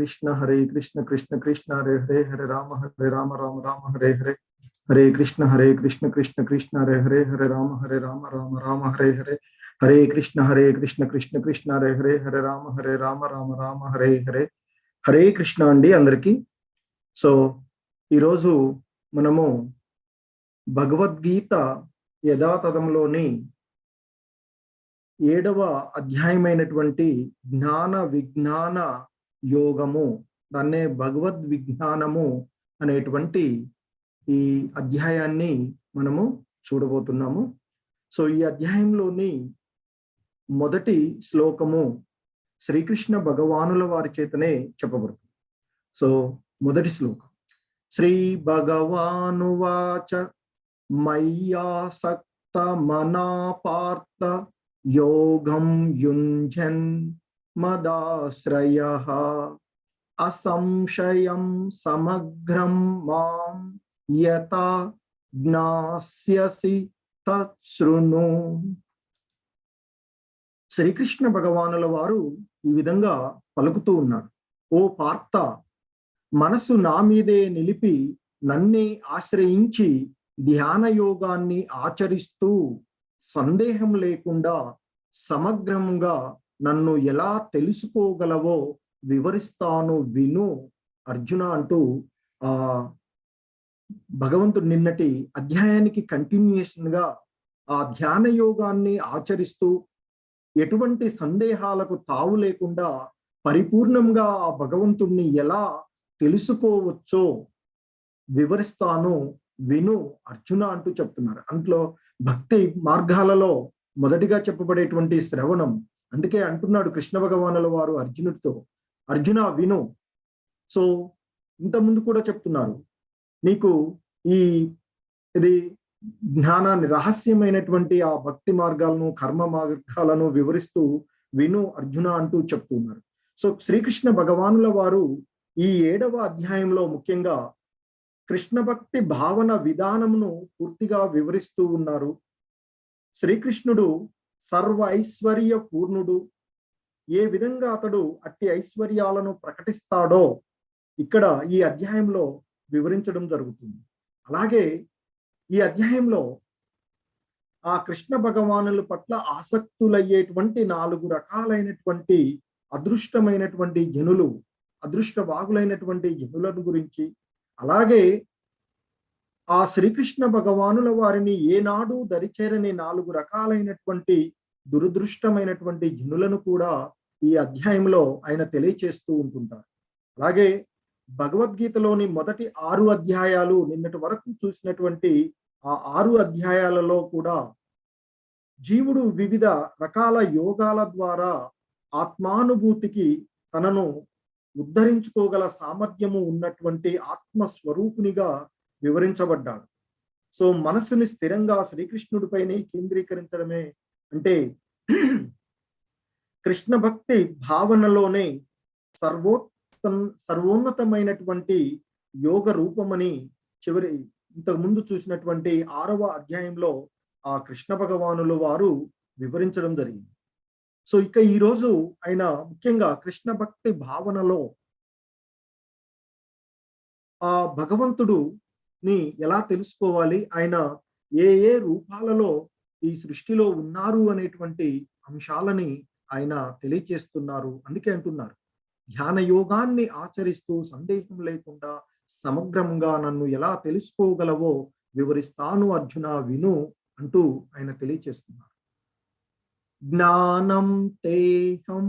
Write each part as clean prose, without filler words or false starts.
हरे कृष्ण कृष्ण कृष्ण हरे हरे हरे राम राम राम हरे हरे हरे कृष्ण कृष्ण कृष्ण हरे हरे हरे राम राम हरे हरे हरे कृष्ण कृष्ण कृष्ण हरे राम राम हरे हरे हरे कृष्ण अंडी अंदरिकी సో ఈరోజు మనము భగవద్గీత యథాతథంలోని 7వ అధ్యాయమైనటువంటి జ్ఞాన విజ్ఞాన యోగము దాన్నే భగవద్ విజ్ఞానము అనేటువంటి ఈ అధ్యాయాన్ని మనము చూడబోతున్నాము. సో ఈ అధ్యాయంలోని మొదటి శ్లోకము శ్రీకృష్ణ భగవానుల వారి చేతనే చెప్పబడుతుంది. సో మొదటి శ్లోకం శ్రీ భగవానువాచ మయ్యాసక్త మనా పార్థ యోగం యుంజన్ మదాశ్రయః అసంశయం సమగ్రం మాం యతా జ్ఞాస్యసి తచ్ఛృణు. శ్రీకృష్ణ భగవానుల వారు ఈ విధంగా పలుకుతూ ఉన్నారు. ఓ పార్థ, మనసు నా మీదే నిలిపి నన్నే ఆశ్రయించి ధ్యాన యోగాన్ని ఆచరిస్తూ సందేహం లేకుండా సమగ్రంగా నన్ను ఎలా తెలుసుకోగలవో వివరిస్తాను విను అర్జున అంటూ ఆ భగవంతుడు నిన్నటి అధ్యాయానికి కంటిన్యూయేషన్ గా ఆ ధ్యాన యోగాన్ని ఆచరిస్తూ ఎటువంటి సందేహాలకు తావు లేకుండా పరిపూర్ణంగా ఆ భగవంతుణ్ణి ఎలా తెలుసుకోవచ్చో వివరిస్తాను విను అర్జున అంటూ చెప్తున్నారు. అందులో భక్తి మార్గాలలో మొదటిగా చెప్పబడేటువంటి శ్రవణం. అందుకే అంటున్నాడు కృష్ణ భగవానుల వారు అర్జునుడితో, అర్జున విను. సో ఇంతకుముందు కూడా చెప్తున్నారు, నీకు ఇది జ్ఞానాన్ని రహస్యమైనటువంటి ఆ భక్తి మార్గాలను కర్మ మార్గాలను వివరిస్తూ విను అర్జున అంటూ చెప్తున్నారు. సో శ్రీకృష్ణ భగవానుల వారు ఈ 7వ అధ్యాయంలో ముఖ్యంగా కృష్ణ భక్తి భావన విధానమును పూర్తిగా వివరిస్తూ ఉన్నారు. శ్రీకృష్ణుడు సర్వ ఐశ్వర్య పూర్ణుడు. ఏ విధంగా అతడు అట్టి ఐశ్వర్యాలను ప్రకటిస్తాడో ఇక్కడ ఈ అధ్యాయంలో వివరించడం జరుగుతుంది. అలాగే ఈ అధ్యాయంలో ఆ కృష్ణ భగవానుల పట్ల ఆసక్తులయ్యేటువంటి 4 రకాలైనటువంటి అదృష్టమైనటువంటి జనులు, అదృష్టవాగులైనటువంటి జనులను గురించి, అలాగే ఆ శ్రీకృష్ణ భగవానుల వారిని ఏనాడు దరిచేరని 4 రకాలైనటువంటి దురదృష్టమైనటువంటి జనులను కూడా ఈ అధ్యాయంలో ఆయన తెలియచేస్తూ ఉంటుంటారు. అలాగే భగవద్గీతలోని మొదటి 6 అధ్యాయాలు నిన్నటి వరకు చూసినటువంటి ఆ 6 అధ్యాయాలలో కూడా జీవుడు వివిధ రకాల యోగాల ద్వారా ఆత్మానుభూతికి తనను ఉద్ధరించుకోగల సామర్థ్యము ఉన్నటువంటి ఆత్మస్వరూపునిగా వివరించబడ్డాడు. సో మనస్సుని స్థిరంగా శ్రీకృష్ణుడిపైనే కేంద్రీకరించడమే అంటే కృష్ణ భక్తి భావనలోనే సర్వోన్నతమైనటువంటి యోగ రూపమని ఇంతకు ముందు చూసినటువంటి 6వ అధ్యాయంలో ఆ కృష్ణ భగవానుల వారు వివరించడం జరిగింది. సో ఇక ఈరోజు ఆయన ముఖ్యంగా కృష్ణ భక్తి భావనలో ఆ భగవంతుడుని ఎలా తెలుసుకోవాలి, ఆయన ఏ రూపాలలో ఈ సృష్టిలో ఉన్నారు అనేటువంటి అంశాలని ఆయన తెలియచేస్తున్నారు. అందుకే అంటున్నారు, ధ్యాన యోగాన్ని ఆచరిస్తూ సందేహం లేకుండా సమగ్రంగా నన్ను ఎలా తెలుసుకోగలవో వివరిస్తాను అర్జున విను అంటూ ఆయన తెలియచేస్తున్నారు. జ్ఞానం తేహం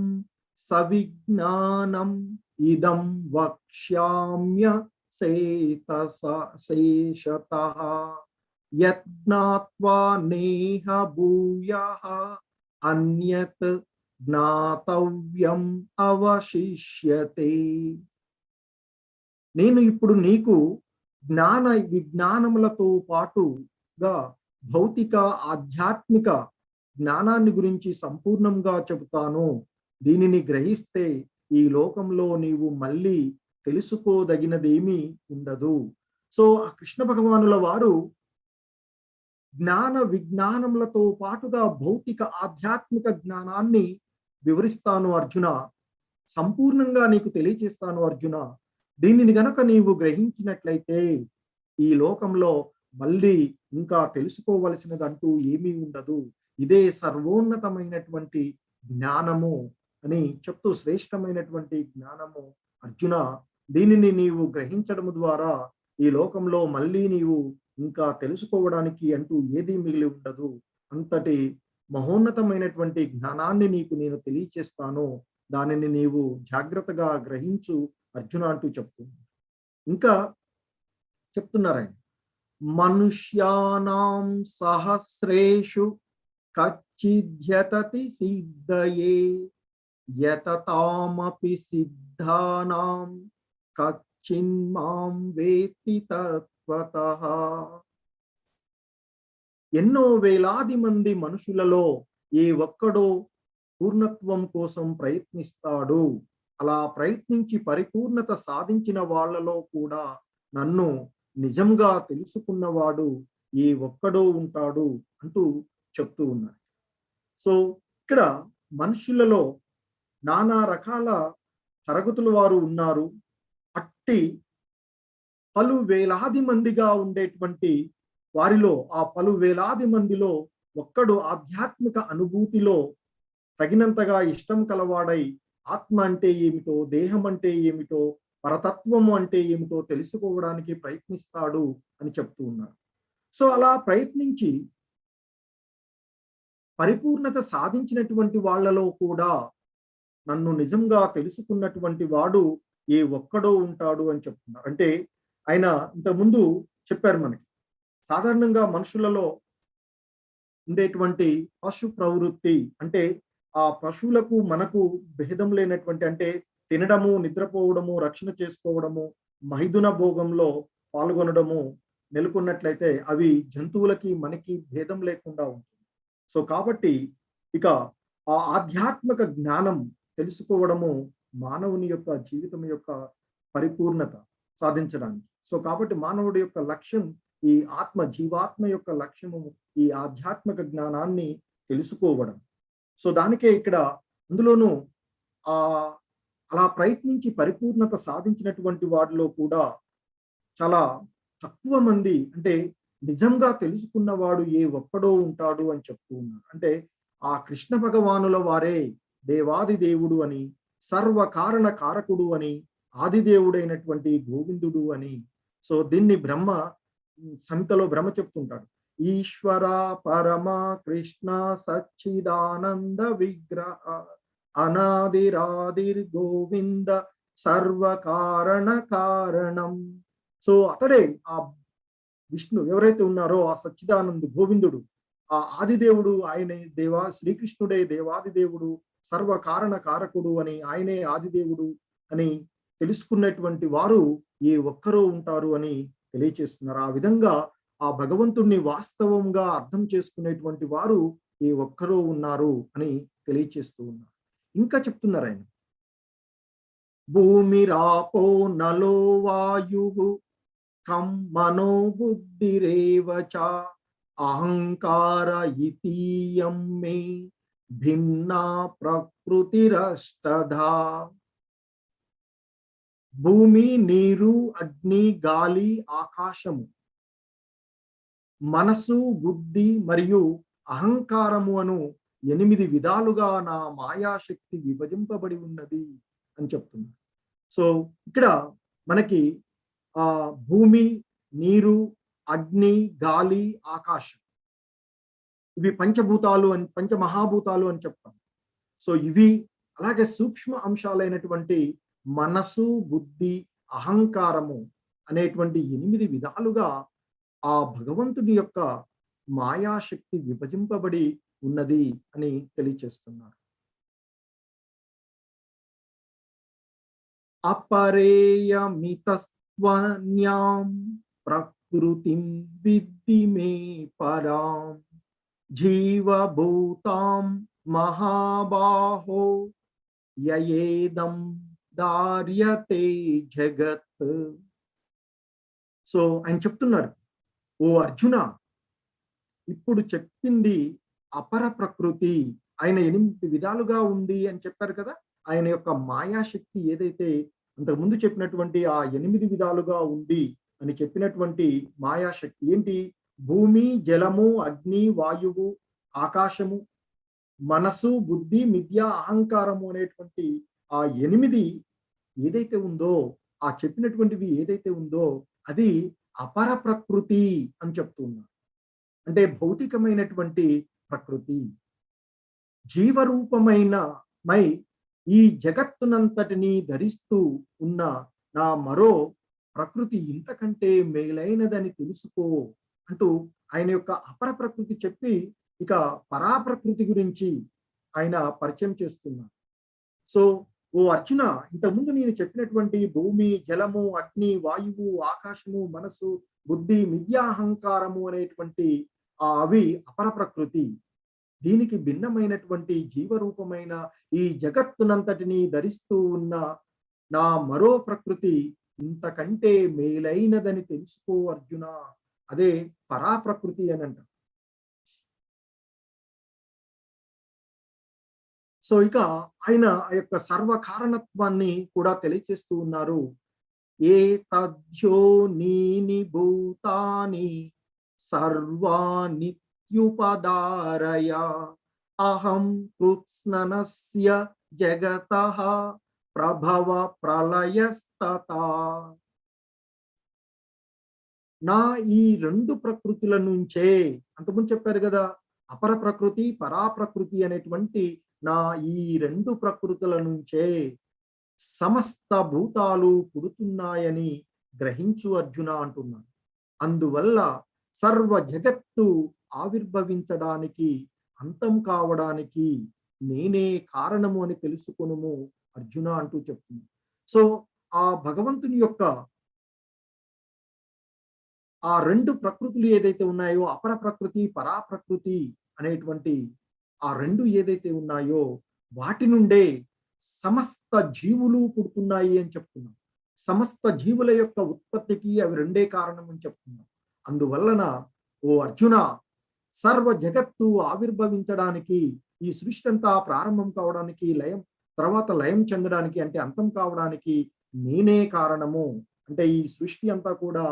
సవిజ్ఞానం ఇదం వక్ష్యామ్య శేషతః యజ్ఞాత్వా నేహ భూయః అన్యత్ జ్ఞాతవ్యం అవశిష్యతే. నేను ఇప్పుడు నీకు జ్ఞాన విజ్ఞానములతో పాటుగా భౌతిక ఆధ్యాత్మిక జ్ఞానాన్ని గురించి సంపూర్ణంగా చెబుతాను. దీనిని గ్రహిస్తే ఈ లోకంలో నీవు మళ్ళీ తెలుసుకోదగినదేమీ ఉండదు. సో ఆ కృష్ణ భగవానుల వారు జ్ఞాన విజ్ఞానములతో పాటుగా భౌతిక ఆధ్యాత్మిక జ్ఞానాన్ని వివరిస్తాను అర్జున. సంపూర్ణంగా నీకు తెలియచేస్తాను అర్జున. దీనిని గనక నీవు గ్రహించినట్లయితే ఈ లోకంలో మళ్ళీ ఇంకా తెలుసుకోవలసినదంటూ ఏమీ ఉండదు. ఇదే సర్వోన్నతమైనటువంటి జ్ఞానము అని చెప్తూ, శ్రేష్టమైనటువంటి జ్ఞానము అర్జున. దీనిని నీవు గ్రహించడం ద్వారా ఈ లోకంలో మళ్ళీ నీవు ఇంకా తెలుసుకోవడానికి అంటూ ఏదీ మిగిలి ఉండదు. అంతటి మహోన్నతమైనటువంటి జ్ఞానాన్ని నీకు నేను తెలియచేస్తాను. దానిని నీవు జాగ్రత్తగా గ్రహించు అర్జున అంటూ చెప్తుంది. ఇంకా చెప్తున్నారాయన, మనుష్యానాం సహస్రేషు కచ్చిద్యతతి సిద్ధయే యతతామపి సిద్ధానాం కచ్చిన్మాం వేత్తి తత్వతః. ఎన్నో వేలాది మంది మనుషులలో ఏ ఒక్కడో పూర్ణత్వం కోసం ప్రయత్నిస్తాడు. అలా ప్రయత్నించి పరిపూర్ణత సాధించిన వాళ్ళలో కూడా నన్ను నిజంగా తెలుసుకున్నవాడు ఏ ఒక్కడో ఉంటాడు అంటూ చెప్తూ ఉన్నారు. సో ఇక్కడ మనుషులలో నానా రకాల తరగతుల వారు ఉన్నారు. అట్టి పలు వేలాది మందిగా ఉండేటువంటి వారిలో, ఆ పలు వేలాది మందిలో ఒక్కడు ఆధ్యాత్మిక అనుభూతిలో తగినంతగా ఇష్టం కలవాడై ఆత్మ అంటే ఏమిటో, దేహం అంటే ఏమిటో, పరతత్వము అంటే ఏమిటో తెలుసుకోవడానికి ప్రయత్నిస్తాడు అని చెప్తూ ఉన్నారు. సో అలా ప్రయత్నించి పరిపూర్ణత సాధించినటువంటి వాళ్ళలో కూడా నన్ను నిజంగా తెలుసుకున్నటువంటి వాడు ఏ ఒక్కడో ఉంటాడు అని చెప్తున్నారు. అంటే ఆయన ఇంతకుముందు చెప్పారు మనకి, సాధారణంగా మనుషులలో ఉండేటువంటి పశు ప్రవృత్తి, అంటే ఆ పశువులకు మనకు భేదం లేనటువంటి, అంటే తినడము, నిద్రపోవడము, రక్షణ చేసుకోవడము, మైథున భోగంలో పాల్గొనడము నెలకొన్నట్లయితే అవి జంతువులకి మనకి భేదం లేకుండా ఉంటుంది. సో కాబట్టి ఇక ఆ ఆధ్యాత్మిక జ్ఞానం తెలుసుకోవడము మానవుని యొక్క జీవితం యొక్క పరిపూర్ణత సాధించడానికి. సో కాబట్టి మానవుడి యొక్క లక్ష్యం, ఈ జీవాత్మ యొక్క లక్ష్యము ఈ ఆధ్యాత్మిక జ్ఞానాన్ని తెలుసుకోవడం. సో దానికే ఇక్కడ అందులోనూ ఆ అలా ప్రయత్నించి పరిపూర్ణత సాధించినటువంటి వాడిలో కూడా చాలా తక్కువ మంది, అంటే నిజంగా తెలుసుకున్నవాడు ఏ ఒక్కడో ఉంటాడు అని చెప్తూ ఉన్నారు. అంటే ఆ కృష్ణ భగవానుల వారే దేవాది దేవుడు అని, సర్వకారణ కారకుడు అని, ఆదిదేవుడైనటువంటి గోవిందుడు అని. సో దీన్ని సంహితలో బ్రహ్మ చెప్తుంటాడు. ఈశ్వర పరమ కృష్ణ సచ్చిదానంద విగ్రహ అనాదిరాదిర్ గోవింద సర్వకారణ కారణం. సో అతడే ఆ విష్ణు ఎవరైతే ఉన్నారో, ఆ సచ్చిదానంద గోవిందుడు, ఆ ఆదిదేవుడు, ఆయనే శ్రీకృష్ణుడే దేవాది దేవుడు, సర్వకారణ కారకుడు అని, ఆయనే ఆదిదేవుడు అని తెలుసుకున్నటువంటి వారు ఏ ఒక్కరో ఉంటారు అని తెలియచేస్తున్నారు. ఆ విధంగా ఆ భగవంతుణ్ణి వాస్తవంగా అర్థం చేసుకునేటువంటి వారు ఏ ఒక్కరో ఉన్నారు అని తెలియచేస్తూ ఉన్నారు. ఇంకా చెప్తున్నారు ఆయన, భూమిరాపో నలో వాయువు కం మనో బుద్ధిరేవచ అహంకార ఇతీయం మే భిన్నా ప్రకృతిరష్టధా. భూమి, నీరు, అగ్ని, గాలి, ఆకాశము, మనసు, బుద్ధి మరియు అహంకారము అను 8 విధాలుగా నా మాయాశక్తి విభజింపబడి ఉన్నది అని చెప్తున్నారు. సో ఇక్కడ మనకి ఆ భూమి, నీరు, అగ్ని, గాలి, ఆకాశం, ఇవి పంచభూతాలు అని, పంచమహాభూతాలు అని చెప్తాం. సో ఇవి అలాగే సూక్ష్మ అంశాలైనటువంటి మనసు, బుద్ధి, అహంకారము అనేటువంటి 8 విధాలుగా ఆ భగవంతుడి యొక్క మాయాశక్తి విభజింపబడి ఉన్నది అని తెలియచేస్తున్నారు. అపరేయమితస్త్వన్యాం ప్రకృతిం విద్ధి మే పరాం జీవభూతాం మహాబాహో యయేదం దార్యతే జగత్. సో ఆయన చెప్తున్నారు, ఓ అర్జున, ఇప్పుడు చెప్పింది అపర ప్రకృతి, ఆయన 8 విధాలుగా ఉంది అని చెప్పారు కదా. ఆయన యొక్క మాయాశక్తి ఏదైతే అంతకుముందు చెప్పినటువంటి ఆ 8 విధాలుగా ఉంది అని చెప్పినటువంటి మాయాశక్తి ఏంటి? భూమి, జలము, అగ్ని, వాయువు, ఆకాశము, మనసు, బుద్ధి, మిథ్య, అహంకారము అనేటువంటి ఆ 8 ఏదైతే ఉందో, ఆ చెప్పినటువంటివి ఏదైతే ఉందో అది అపర ప్రకృతి అని చెప్తున్నారు. అంటే భౌతికమైనటువంటి ప్రకృతి. జీవరూపమైన మై ఈ జగత్తునంతటిని ధరిస్తూ ఉన్న నా మరో ప్రకృతి ఇంతకంటే మేలైనదని తెలుసుకో అంటూ ఆయన యొక్క అపర ప్రకృతి చెప్పి ఇక పరాప్రకృతి గురించి ఆయన పరిచయం చేస్తున్నారు. సో ఓ అర్జున, ఇంతకుముందు నేను చెప్పినటువంటి భూమి, జలము, అగ్ని, వాయువు, ఆకాశము, మనసు, బుద్ధి, మిథ్యాహంకారము అనేటువంటి అవి అపర ప్రకృతి. దీనికి భిన్నమైనటువంటి జీవరూపమైన ఈ జగత్తునంతటిని ధరిస్తూ ఉన్న నా మరో ప్రకృతి ఇంతకంటే మేలైనదని తెలుసుకో అర్జున. అదే పరాప్రకృతి అని అంటారు. సో ఇక ఆయన ఆ యొక్క సర్వకారణత్వాన్ని కూడా తెలియచేస్తూ ఉన్నారు. ఏ తథ్యో నీని భూతాని సర్వానిత్యుపదారయ అహం కృత్స్ననస్య జగతః ప్రభవ ప్రళయస్తతా. నా ఈ 2 ప్రకృతుల నుంచే, అంతకుముందు చెప్పారు కదా, అపర ప్రకృతి, పరాప్రకృతి అనేటువంటి నా ఈ 2 ప్రకృతుల నుంచే సమస్త భూతాలు పుడుతున్నాయని గ్రహించు అర్జున అంటున్నాను. అందువల్ల సర్వ జగత్తు ఆవిర్భవించడానికి, అంతం కావడానికి నేనే కారణము అని తెలుసుకొనుము అర్జున అంటూ చెప్తుంది. సో ఆ భగవంతుని యొక్క ఆ 2 ప్రకృతులు ఏదైతే ఉన్నాయో, అపర ప్రకృతి, పరాప్రకృతి అనేటువంటి ఆ 2 ఏదైతే ఉన్నాయో వాటి నుండే సమస్త జీవులు పుడుతున్నాయి అని చెప్తున్నాం. సమస్త జీవుల యొక్క ఉత్పత్తికి అవి 2 కారణం అని చెప్తున్నాం. అందువలన ఓ అర్జున, సర్వ జగత్తు ఆవిర్భవించడానికి, ఈ సృష్టి అంతా ప్రారంభం కావడానికి, తర్వాత లయం చెందడానికి, అంటే అంతం కావడానికి నేనే కారణము. అంటే ఈ సృష్టి అంతా కూడా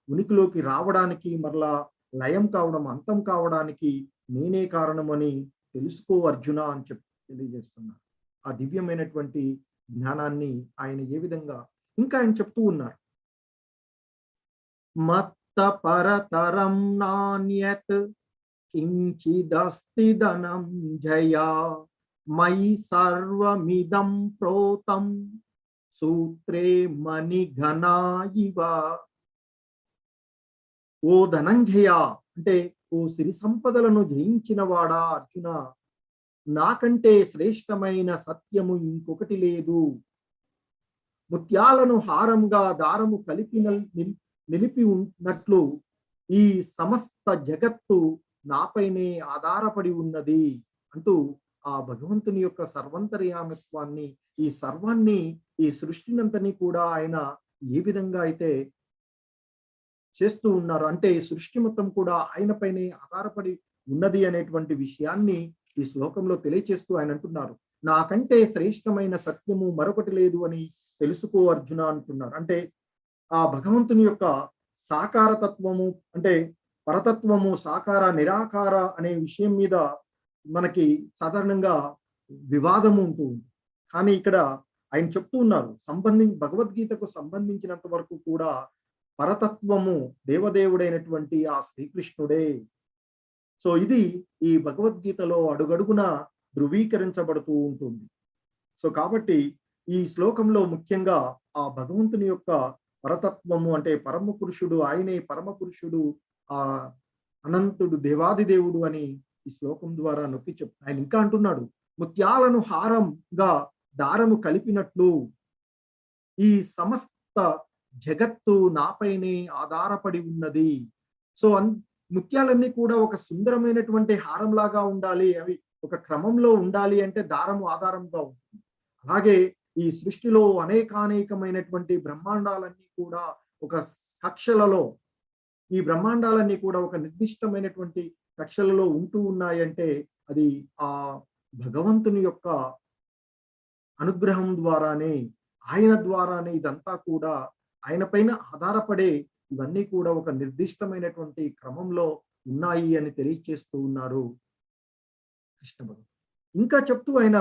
ఉనికిలోకి రావడానికి, మరలా లయం కావడం, అంతం కావడానికి నేనే కారణమని తెలుసుకో అర్జున అని తెలియజేస్తున్నారు. ఆ దివ్యమైనటువంటి జ్ఞానాన్ని ఆయన ఏ విధంగా ఇంకా ఆయన చెప్తూ ఉన్నారు. మత్త పరతరం నాన్యత్ కించిదస్తి ధనంజయ మయి సర్వమిదం ప్రోతం సూత్రే మణిఘనా ఇవ. ఓ ధనంజయ, అంటే ఓ సిరి సంపదలను జయించిన వాడా అర్జున, నాకంటే శ్రేష్టమైన సత్యము ఇంకొకటి లేదు. ముత్యాలను హారంగా దారము కలిపి నిలిపి ఉన్నట్లు ఈ సమస్త జగత్తు నాపైనే ఆధారపడి ఉన్నది అంటూ ఆ భగవంతుని యొక్క సర్వంతర్యామిత్వాన్ని, ఈ సర్వాన్ని, ఈ సృష్టినంతని కూడా ఆయన ఏ విధంగా అయితే చేస్తూ ఉన్నారు, అంటే ఈ సృష్టి మొత్తం కూడా ఆయన పైనే ఆధారపడి ఉన్నది అనేటువంటి విషయాన్ని ఈ శ్లోకంలో తెలియచేస్తూ ఆయన అంటున్నారు. నాకంటే శ్రేష్టమైన సత్యము మరొకటి లేదు అని తెలుసుకో అర్జున అంటున్నారు. అంటే ఆ భగవంతుని యొక్క సాకారతత్వము, అంటే పరతత్వము, సాకార నిరాకార అనే విషయం మీద మనకి సాధారణంగా వివాదము ఉంటుంది. కానీ ఇక్కడ ఆయన చెప్తూ ఉన్నారు, భగవద్గీతకు సంబంధించినంత వరకు కూడా పరతత్వము దేవదేవుడైనటువంటి ఆ శ్రీకృష్ణుడే. సో ఇది ఈ భగవద్గీతలో అడుగడుగున ధృవీకరించబడుతూ ఉంటుంది. సో కాబట్టి ఈ శ్లోకంలో ముఖ్యంగా ఆ భగవంతుని యొక్క పరతత్వము, అంటే పరమ పురుషుడు, ఆయనే పరమ పురుషుడు, ఆ అనంతుడు, దేవాది దేవుడు అని ఈ శ్లోకం ద్వారా నొక్కి ఆయన ఇంకా అంటున్నాడు, ముత్యాలను హారంగా దారము కలిపినట్లు ఈ సమస్త జగత్తు నాపైనే ఆధారపడి ఉన్నది. సో ముత్యాలన్నీ కూడా ఒక సుందరమైనటువంటి హారంలాగా ఉండాలి, అవి ఒక క్రమంలో ఉండాలి అంటే దారము ఆధారంగా ఉంటుంది. అలాగే ఈ సృష్టిలో అనేకానేకమైనటువంటి బ్రహ్మాండాలన్నీ కూడా ఒక కక్షలలో, ఈ బ్రహ్మాండాలన్నీ కూడా ఒక నిర్దిష్టమైనటువంటి కక్షలలో ఉంటూ ఉన్నాయంటే అది ఆ భగవంతుని యొక్క అనుగ్రహం ద్వారానే, ఆయన ద్వారానే ఇదంతా కూడా, ఆయన పైన ఆధారపడే ఇవన్నీ కూడా ఒక నిర్దిష్టమైనటువంటి క్రమంలో ఉన్నాయి అని తెలియచేస్తూ ఉన్నారు కృష్ణ భగవాన్. ఇంకా చెప్తూ ఆయన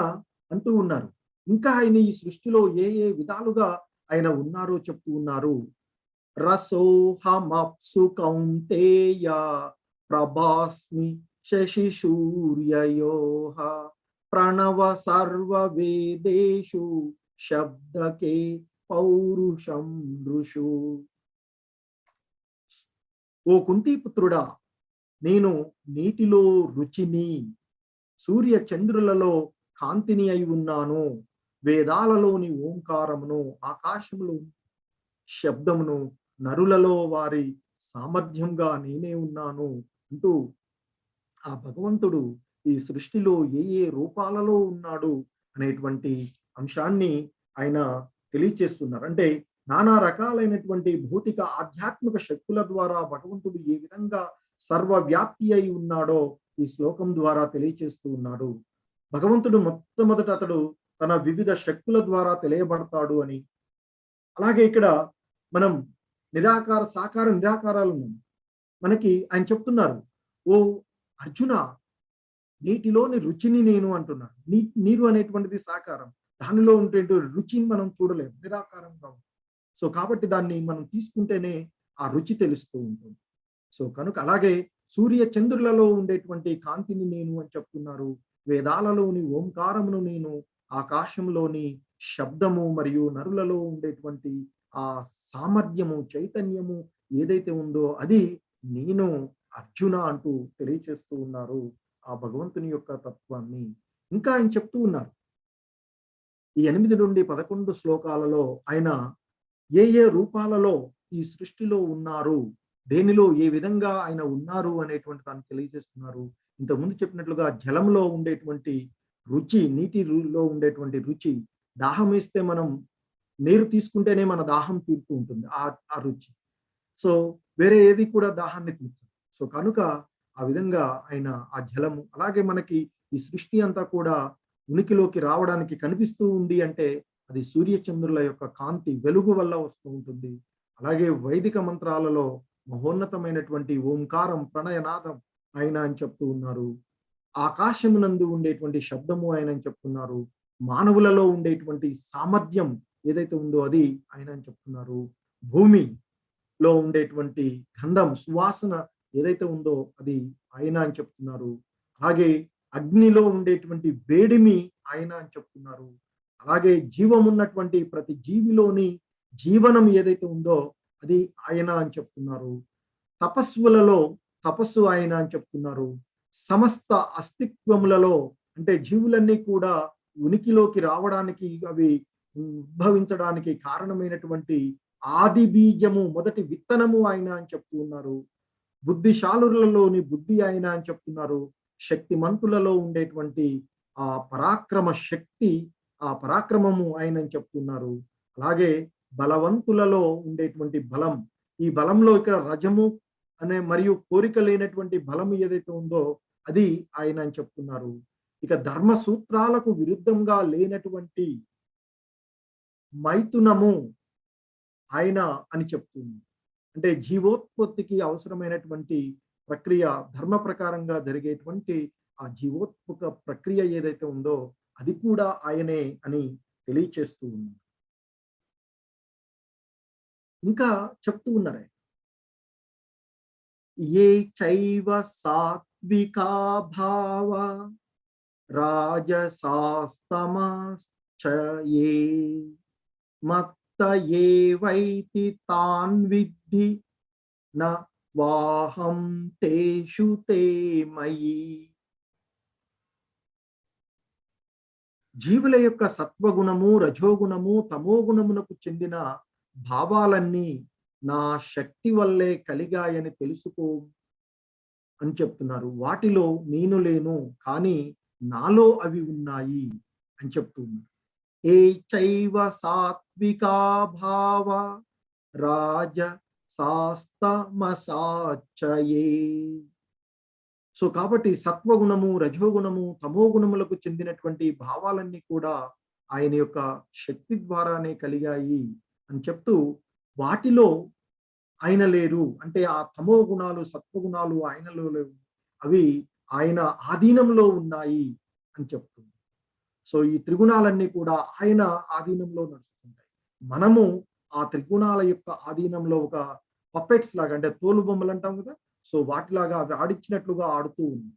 అంటూ ఉన్నారు, ఇంకా ఆయన ఈ సృష్టిలో ఏ ఏ విధాలుగా ఆయన ఉన్నారో చెప్తూ ఉన్నారు. రసోహమప్సు కౌంతేయ ప్రభాస్మి శశి సూర్యయోః ప్రణవ సర్వ వేదేషు శబ్దకే పౌరుషం ఋషు. ఓ కుంతీపుత్రుడా, నేను నీటిలో రుచిని, సూర్య చంద్రులలో కాంతిని అయి ఉన్నాను, వేదాలలోని ఓంకారమును, ఆకాశములో శబ్దమును, నరులలో వారి సామర్థ్యంగా నేనే ఉన్నాను అంటూ ఆ భగవంతుడు ఈ సృష్టిలో ఏ ఏ రూపాలలో ఉన్నాడు అనేటువంటి అంశాన్ని ఆయన తెలియచేస్తున్నారు. అంటే నానా రకాలైనటువంటి భౌతిక ఆధ్యాత్మిక శక్తుల ద్వారా భగవంతుడు ఏ విధంగా సర్వవ్యాప్తి అయి ఉన్నాడో ఈ శ్లోకం ద్వారా తెలియచేస్తూ ఉన్నాడు. భగవంతుడు మొట్టమొదట అతడు తన వివిధ శక్తుల ద్వారా తెలియబడతాడు అని. అలాగే ఇక్కడ మనం నిరాకార, సాకార, నిరాకారాలు ఉన్నాం. మనకి ఆయన చెప్తున్నారు, ఓ అర్జున, నీటిలోని రుచిని నేను అంటున్నాను. నీరు అనేటువంటిది సాకారం, దానిలో ఉంటే రుచిని మనం చూడలేము, నిరాకారంగా. సో కాబట్టి దాన్ని మనం తీసుకుంటేనే ఆ రుచి తెలుస్తూ ఉంటుంది. సో కనుక అలాగే సూర్య చంద్రులలో ఉండేటువంటి కాంతిని నేను అని చెప్తున్నారు, వేదాలలోని ఓంకారమును నేను, ఆకాశంలోని శబ్దము మరియు నరులలో ఉండేటువంటి ఆ సామర్థ్యము, చైతన్యము ఏదైతే ఉందో అది నేను అర్జున అంటూ తెలియచేస్తూ ఉన్నారు ఆ భగవంతుని యొక్క తత్వాన్ని. ఇంకా ఆయన చెప్తూ ఉన్నారు ఈ 8 నుండి 11 శ్లోకాలలో ఆయన ఏ ఏ రూపాలలో ఈ సృష్టిలో ఉన్నారు, దేనిలో ఏ విధంగా ఆయన ఉన్నారు అనేటువంటి దాన్ని తెలియజేస్తున్నారు. ఇంతకుముందు చెప్పినట్లుగా జలంలో ఉండేటువంటి రుచి, నీటిలో ఉండేటువంటి రుచి, దాహం వేస్తే మనం నీరు తీసుకుంటేనే మన దాహం తీరుతూ ఉంటుంది ఆ రుచి. సో వేరే ఏది కూడా దాహాన్ని తీర్చదు. సో కనుక ఆ విధంగా ఆయన ఆ జలము, అలాగే మనకి ఈ సృష్టి అంతా కూడా ఉనికిలోకి రావడానికి కనిపిస్తూ ఉంది అంటే అది సూర్యచంద్రుల యొక్క కాంతి, వెలుగు వల్ల వస్తూ ఉంటుంది. అలాగే వైదిక మంత్రాలలో మహోన్నతమైనటువంటి ఓంకారం, ప్రణయనాదం ఆయన అని చెప్తూ ఉన్నారు. ఆకాశమునందు ఉండేటువంటి శబ్దము ఆయన అని చెప్తున్నారు. మానవులలో ఉండేటువంటి సామర్థ్యం ఏదైతే ఉందో అది ఆయన అని చెప్తున్నారు. భూమిలో ఉండేటువంటి గంధం, సువాసన ఏదైతే ఉందో అది ఆయన అని చెప్తున్నారు. అలాగే అగ్నిలో ఉండేటువంటి వేడిమి ఆయన అని చెప్తున్నారు. అలాగే జీవం ఉన్నటువంటి ప్రతి జీవిలోని జీవనం ఏదైతే ఉందో అది ఆయన అని చెప్తున్నారు. తపస్సులలో తపస్సు ఆయన అని చెప్తున్నారు. సమస్త అస్తిత్వములలో అంటే జీవులన్నీ కూడా ఉనికిలోకి రావడానికి, అవి ఉద్భవించడానికి కారణమైనటువంటి ఆది బీజము, మొదటి విత్తనము ఆయన అని చెప్తూ ఉన్నారు. బుద్ధిశాలులలోని బుద్ధి ఆయన అని చెప్తున్నారు. శక్తిమంతులలో ఉండేటువంటి ఆ పరాక్రమ శక్తి, ఆ పరాక్రమము ఆయన అని చెప్తున్నారు. అలాగే బలవంతులలో ఉండేటువంటి బలం, ఈ బలంలో ఇక్కడ రజము అనే మరియు కోరిక లేనటువంటి బలము ఏదైతే ఉందో అది ఆయన అని చెప్తున్నారు. ఇక ధర్మ సూత్రాలకు విరుద్ధంగా లేనటువంటి మైథునము ఆయన అని చెప్తుంది. అంటే జీవోత్పత్తికి అవసరమైనటువంటి ప్రక్రియ, ధర్మ ప్రకారంగా జరిగేటువంటి ఆ జీవోత్పక ప్రక్రియ ఏదైతే ఉందో అది కూడా ఆయనే అని తెలియచేస్తూ ఉన్నారు. ఇంకా చెప్తూ ఉన్నారు, ఏ చైవ సాత్వికా భావ రాజసాస్తమశ్చయే మత్త ఏవైతి తాన్ విద్ధి న వాహం తేషు తే మయి. జీవుల యొక్క సత్వగుణము, రజోగుణము, తమోగుణమునకు చెందిన భావాలన్నీ నా శక్తి వల్లే కలిగాయని తెలుసుకో అని చెప్తున్నారు. వాటిలో నేను లేను, కానీ నాలో అవి ఉన్నాయి అని చెప్తున్నారు. ఏ చైవ సాత్వికా భావ రాజ శాస్తమసాచయే. సో కాబట్టి సత్వగుణము, రజోగుణము, తమోగుణములకు చెందినటువంటి భావాలన్నీ కూడా ఆయన యొక్క శక్తి ద్వారానే కలిగాయి అని చెప్తూ, వాటిలో ఆయన లేరు అంటే ఆ తమో గుణాలు సత్వగుణాలు ఆయనలో లేవు, అవి ఆయన ఆధీనంలో ఉన్నాయి అని చెప్తుంది. సో ఈ త్రిగుణాలన్నీ కూడా ఆయన ఆధీనంలో నడుస్తుంటాయి. మనము ఆ త్రిగుణాల యొక్క ఆధీనంలో ఒక పప్పెట్స్ లాగా, అంటే తోలు బొమ్మలు అంటాం కదా, సో వాటిలాగా అవి ఆడిచ్చినట్లుగా ఆడుతూ ఉంది.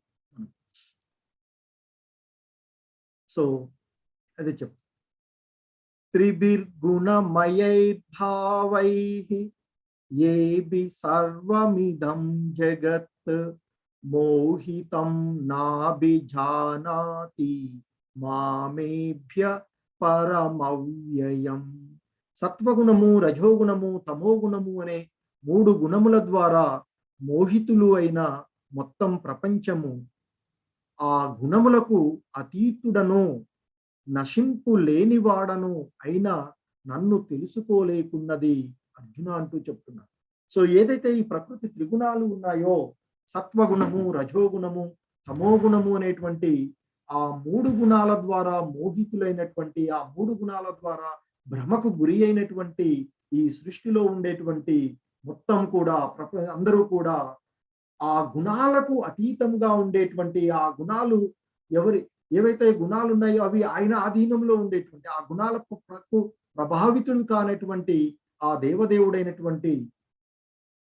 సో అదే చెప్ త్రిభిర్గుణమయైర్భావైః ఏబి సర్వమిదం జగత్ మోహితం నాభిజానాతి మామేభ్య పరమవ్యయం. సత్వగుణము, రజోగుణము, తమోగుణము అనే 3 గుణముల ద్వారా మోహితులు అయిన మొత్తం ప్రపంచము ఆ గుణములకు అతీతుడను నశింపు లేనివాడను అయినా నన్ను తెలుసుకోలేకున్నది అర్జున అంటూ చెప్తున్నారు. సో ఏదైతే ఈ ప్రకృతి త్రిగుణాలు ఉన్నాయో, సత్వగుణము, రజోగుణము, తమోగుణము అనేటువంటి ఆ 3 గుణాల ద్వారా మోహితులైనటువంటి, ఆ 3 గుణాల ద్వారా భ్రమకు గురి అయినటువంటి ఈ సృష్టిలో ఉండేటువంటి మొత్తం కూడా అందరూ కూడా ఆ గుణాలకు అతీతంగా ఉండేటువంటి, ఆ గుణాలు ఏవైతే గుణాలు ఉన్నాయో అవి ఆయన ఆధీనంలో ఉండేటువంటి, ఆ గుణాలకు ప్రభావితులు కానటువంటి ఆ దేవదేవుడైనటువంటి,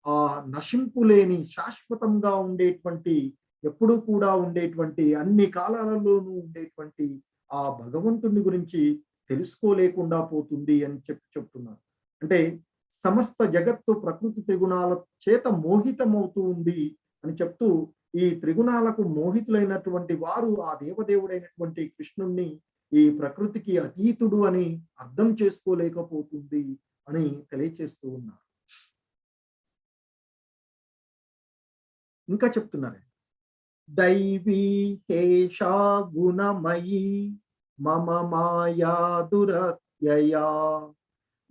ఆ నశింపు లేని శాశ్వతంగా ఉండేటువంటి, ఎప్పుడూ కూడా ఉండేటువంటి, అన్ని కాలాలలోనూ ఉండేటువంటి ఆ భగవంతుని గురించి తెలుసుకోలేకుండా పోతుంది అని చెప్తున్నారు. అంటే సమస్త జగత్తు ప్రకృతి త్రిగుణాల చేత మోహితమవుతూ ఉంది అని చెప్తూ, ఈ త్రిగుణాలకు మోహితులైనటువంటి వారు ఆ దేవదేవుడైనటువంటి కృష్ణుణ్ణి ఈ ప్రకృతికి అతీతుడు అని అర్థం చేసుకోలేకపోతుంది అని తెలియచేస్తూ ఉన్నారు. ఇంకా చెప్తున్నారు, దైవీ హేషా గుణమయీ మమ మాయా దురత్యయా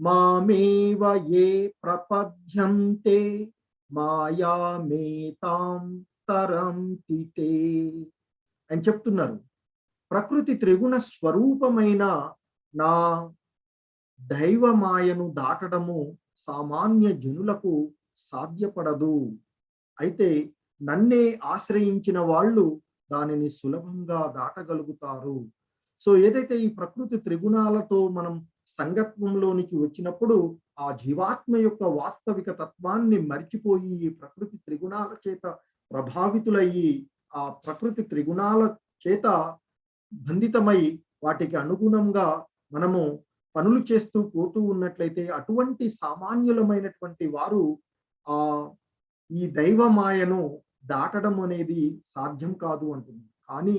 మామేవ ఏ ప్రపద్యంతే మాయామేతాం తరంతి తే అని చెప్తున్నారు. ప్రకృతి త్రిగుణ స్వరూపమైన నా దైవ మాయను దాటడము సామాన్య జనులకు సాధ్యపడదు. అయితే నన్నే ఆశ్రయించిన వాళ్ళు దానిని సులభంగా దాటగలుగుతారు. సో ఏదైతే ఈ ప్రకృతి త్రిగుణాలతో మనం సంగత్వంలోనికి వచ్చినప్పుడు ఆ జీవాత్మ యొక్క వాస్తవిక తత్వాన్ని మరిచిపోయి ఈ ప్రకృతి త్రిగుణాల చేత ప్రభావితులయ్యి ఆ ప్రకృతి త్రిగుణాల చేత బంధితమై వాటికి అనుగుణంగా మనము పనులు చేస్తూ పోతూ ఉన్నట్లయితే అటువంటి సామాన్యులమైనటువంటి వారు ఆ ఈ దైవ మాయను దాటడం అనేది సాధ్యం కాదు అంటుంది. కానీ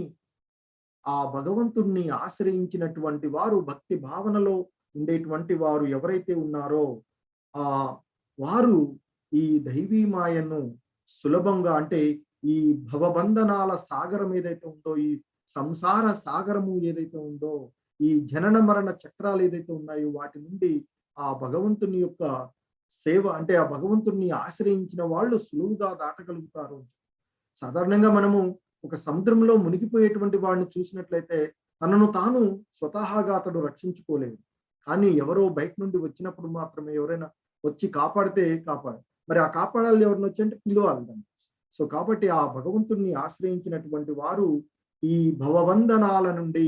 ఆ భగవంతుణ్ణి ఆశ్రయించినటువంటి వారు, భక్తి భావనలో ఉండేటువంటి వారు ఎవరైతే ఉన్నారో ఆ వారు ఈ దైవీ మాయను సులభంగా, అంటే ఈ భవబంధనాల సాగరం ఏదైతే ఉందో, ఈ సంసార సాగరము ఏదైతే ఉందో, ఈ జనన మరణ చక్రాలు ఏదైతే ఉన్నాయో వాటి నుండి ఆ భగవంతుని యొక్క సేవ, అంటే ఆ భగవంతుణ్ణి ఆశ్రయించిన వాళ్ళు సులువుగా దాటగలుగుతారు. సాధారణంగా మనము ఒక సముద్రంలో మునిగిపోయేటువంటి వాడిని చూసినట్లయితే తనను తాను స్వతహాగా అతడు రక్షించుకోలేదు. కానీ ఎవరో బయట నుండి వచ్చినప్పుడు మాత్రమే, ఎవరైనా వచ్చి కాపాడితే మరి ఆ కాపాడాలి ఎవరిని వచ్చి అంటే పిలవాలి దాన్ని. సో కాబట్టి ఆ భగవంతుణ్ణి ఆశ్రయించినటువంటి వారు ఈ భవబంధనాల నుండి,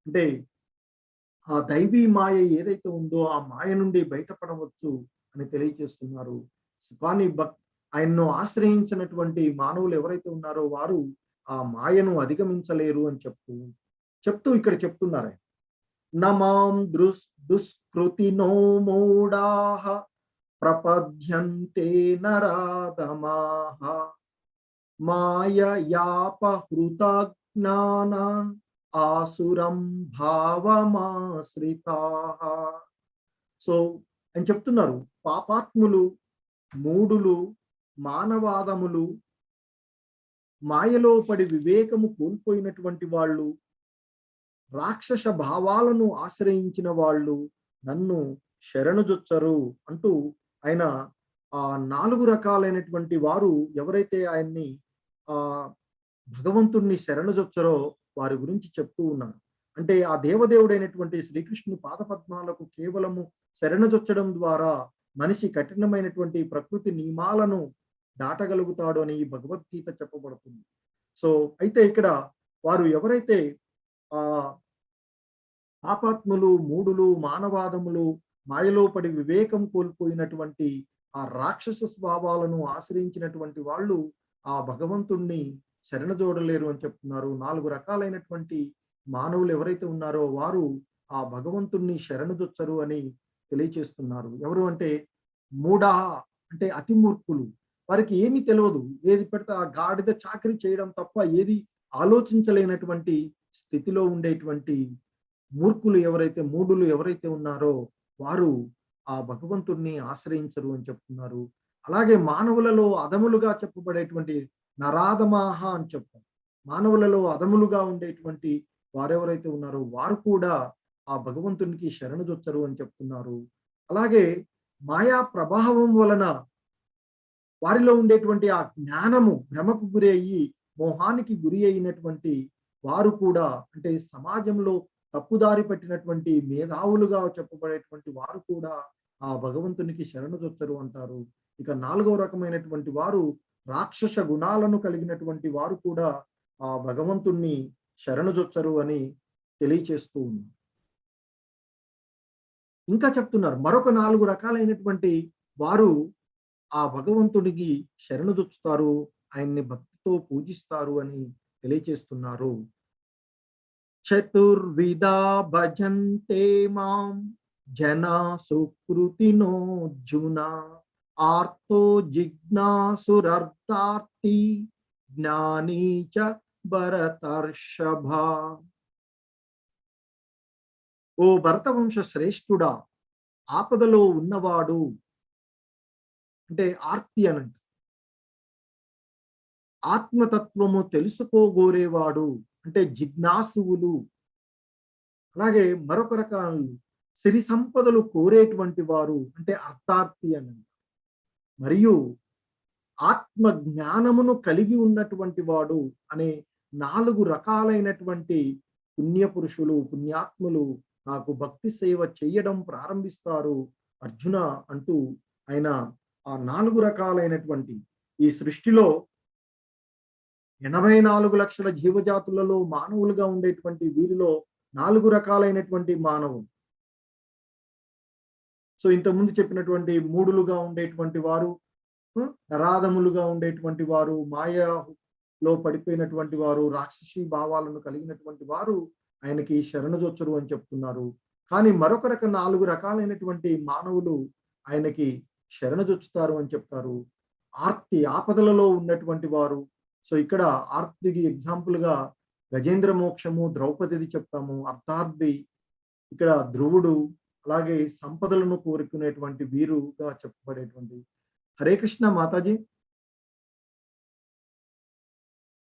అంటే ఆ దైవీ మాయ ఏదైతే ఉందో ఆ మాయ నుండి బయటపడవచ్చు అని తెలియజేస్తున్నారు. కానీ ఆయన్ను ఆశ్రయించినటువంటి మానవులు ఎవరైతే ఉన్నారో వారు ఆ మాయను అధిగమించలేరు అని చెప్తూ ఇక్కడ చెప్తున్నారు. నమాం దుష్కృతినో మూఢాః ప్రపద్యంతే నరాధమాః మాయయాపహృతజ్ఞాన ఆసురం భావమాశ్రితాః. సో అని చెప్తున్నారు, పాపాత్ములు, మూఢులు, మానవాదములు, మాయలో పడి వివేకము కోల్పోయినటువంటి వాళ్ళు, రాక్షస భావాలను ఆశ్రయించిన వాళ్ళు నన్ను శరణుజొచ్చరు అంటూ ఆయన ఆ 4 రకాలైనటువంటి వారు ఎవరైతే ఆయన్ని ఆ భగవంతుణ్ణి శరణుజొచ్చరో వారి గురించి చెప్తూ ఉన్నారు. అంటే ఆ దేవదేవుడైనటువంటి శ్రీకృష్ణుని పాదపద్మాలకు కేవలము శరణజొచ్చడం ద్వారా మనిషి కఠినమైనటువంటి ప్రకృతి నియమాలను దాటగలుగుతాడు అని ఈ భగవద్గీత చెప్పబడుతుంది. సో అయితే ఇక్కడ వారు ఎవరైతే ఆ పాపాత్ములు, మూఢులు, మానవాదములు, మాయలో పడి వివేకం కోల్పోయినటువంటి ఆ రాక్షస స్వభావాలను ఆశ్రయించినటువంటి వాళ్ళు ఆ భగవంతుణ్ణి శరణజోడలేరు అని చెప్తున్నారు. 4 రకాలైనటువంటి మానవులు ఎవరైతే ఉన్నారో వారు ఆ భగవంతుణ్ణి శరణుజొచ్చరు అని తెలియచేస్తున్నారు. ఎవరు అంటే మూఢా, అంటే అతి మూర్ఖులు. వారికి ఏమీ తెలియదు. ఏది పెడితే ఆ గాడిద చాకరీ చేయడం తప్ప ఏది ఆలోచించలేనటువంటి స్థితిలో ఉండేటువంటి మూర్ఖులు ఎవరైతే, మూఢులు ఎవరైతే ఉన్నారో వారు ఆ భగవంతుణ్ణి ఆశ్రయించరు అని చెప్తున్నారు. అలాగే మానవులలో అధములుగా చెప్పబడేటువంటి నరాధమాహ అని చెప్తారు. మానవులలో అధములుగా ఉండేటువంటి వారెవరైతే ఉన్నారో వారు కూడా ఆ భగవంతునికి శరణుజొచ్చరు అని చెప్తున్నారు. అలాగే మాయా ప్రభావం వలన వారిలో ఉండేటువంటి ఆ జ్ఞానము భ్రమకు గురి అయ్యి మోహానికి గురి అయినటువంటి వారు కూడా, అంటే సమాజంలో తప్పుదారి పట్టినటువంటి మేధావులుగా చెప్పబడేటువంటి వారు కూడా ఆ భగవంతునికి శరణుజొచ్చరు అంటారు. ఇక 4వ రకమైనటువంటి వారు రాక్షస గుణాలను కలిగినటువంటి వారు కూడా ఆ భగవంతుణ్ణి శరణుజొచ్చరు అని తెలియచేస్తూ ఉన్నారు. ఇంకా చెప్తున్నారు మరొక 4 రకాలైనటువంటి వారు ఆ భగవంతుడికి శరణుజొచ్చుతారు, ఆయన్ని భక్తితో పూజిస్తారు అని తెలియచేస్తున్నారు. చతుర్విధా భజంతే మాం జనా సుకృతినోర్జున ఆర్తో జిజ్ఞాసురర్థార్థి జ్ఞానీ చ భరతర్షభ. ఓ భరతవంశ శ్రేష్ఠుడా, ఆపదలో ఉన్నవాడు అంటే ఆర్తి అనంట, ఆత్మతత్వము తెలుసుకోగోరేవాడు అంటే జిజ్ఞాసువులు, అలాగే మరొక రకాలు సిరి సంపదలు కోరేటువంటి వారు అంటే అర్థార్థి అనంట, మరియు ఆత్మ జ్ఞానమును కలిగి ఉన్నటువంటి వాడు అనే 4 రకాలైనటువంటి పుణ్యపురుషులు, పుణ్యాత్ములు నాకు భక్తి సేవ చేయడం ప్రారంభిస్తారు అర్జున అంటూ ఆయన ఆ 4 రకాలైనటువంటి ఈ సృష్టిలో 84 లక్షల జీవజాతులలో మానవులుగా ఉండేటువంటి వీరిలో 4 రకాలైనటువంటి మానవులు. సో ఇంతకుముందు చెప్పినటువంటి మూడులుగా ఉండేటువంటి వారు, నరాధములుగా ఉండేటువంటి వారు, మాయలో పడిపోయినటువంటి వారు, రాక్షసీ భావాలను కలిగినటువంటి వారు ఆయనకి శరణజొచ్చరు అని చెప్తున్నారు. కానీ మరొక రకం 4 రకాలైనటువంటి మానవులు ఆయనకి శరణజొచ్చుతారు అని చెప్తారు. ఆర్తి, ఆపదలలో ఉన్నటువంటి వారు. సో ఇక్కడ ఆర్తికి ఎగ్జాంపుల్ గా గజేంద్ర మోక్షము, ద్రౌపదిది చెప్తాము. అర్థార్థి ఇక్కడ ధ్రువుడు, అలాగే సంపదలను కోరుకునేటువంటి వీరుగా చెప్పబడేటువంటి. హరే కృష్ణ మాతాజీ.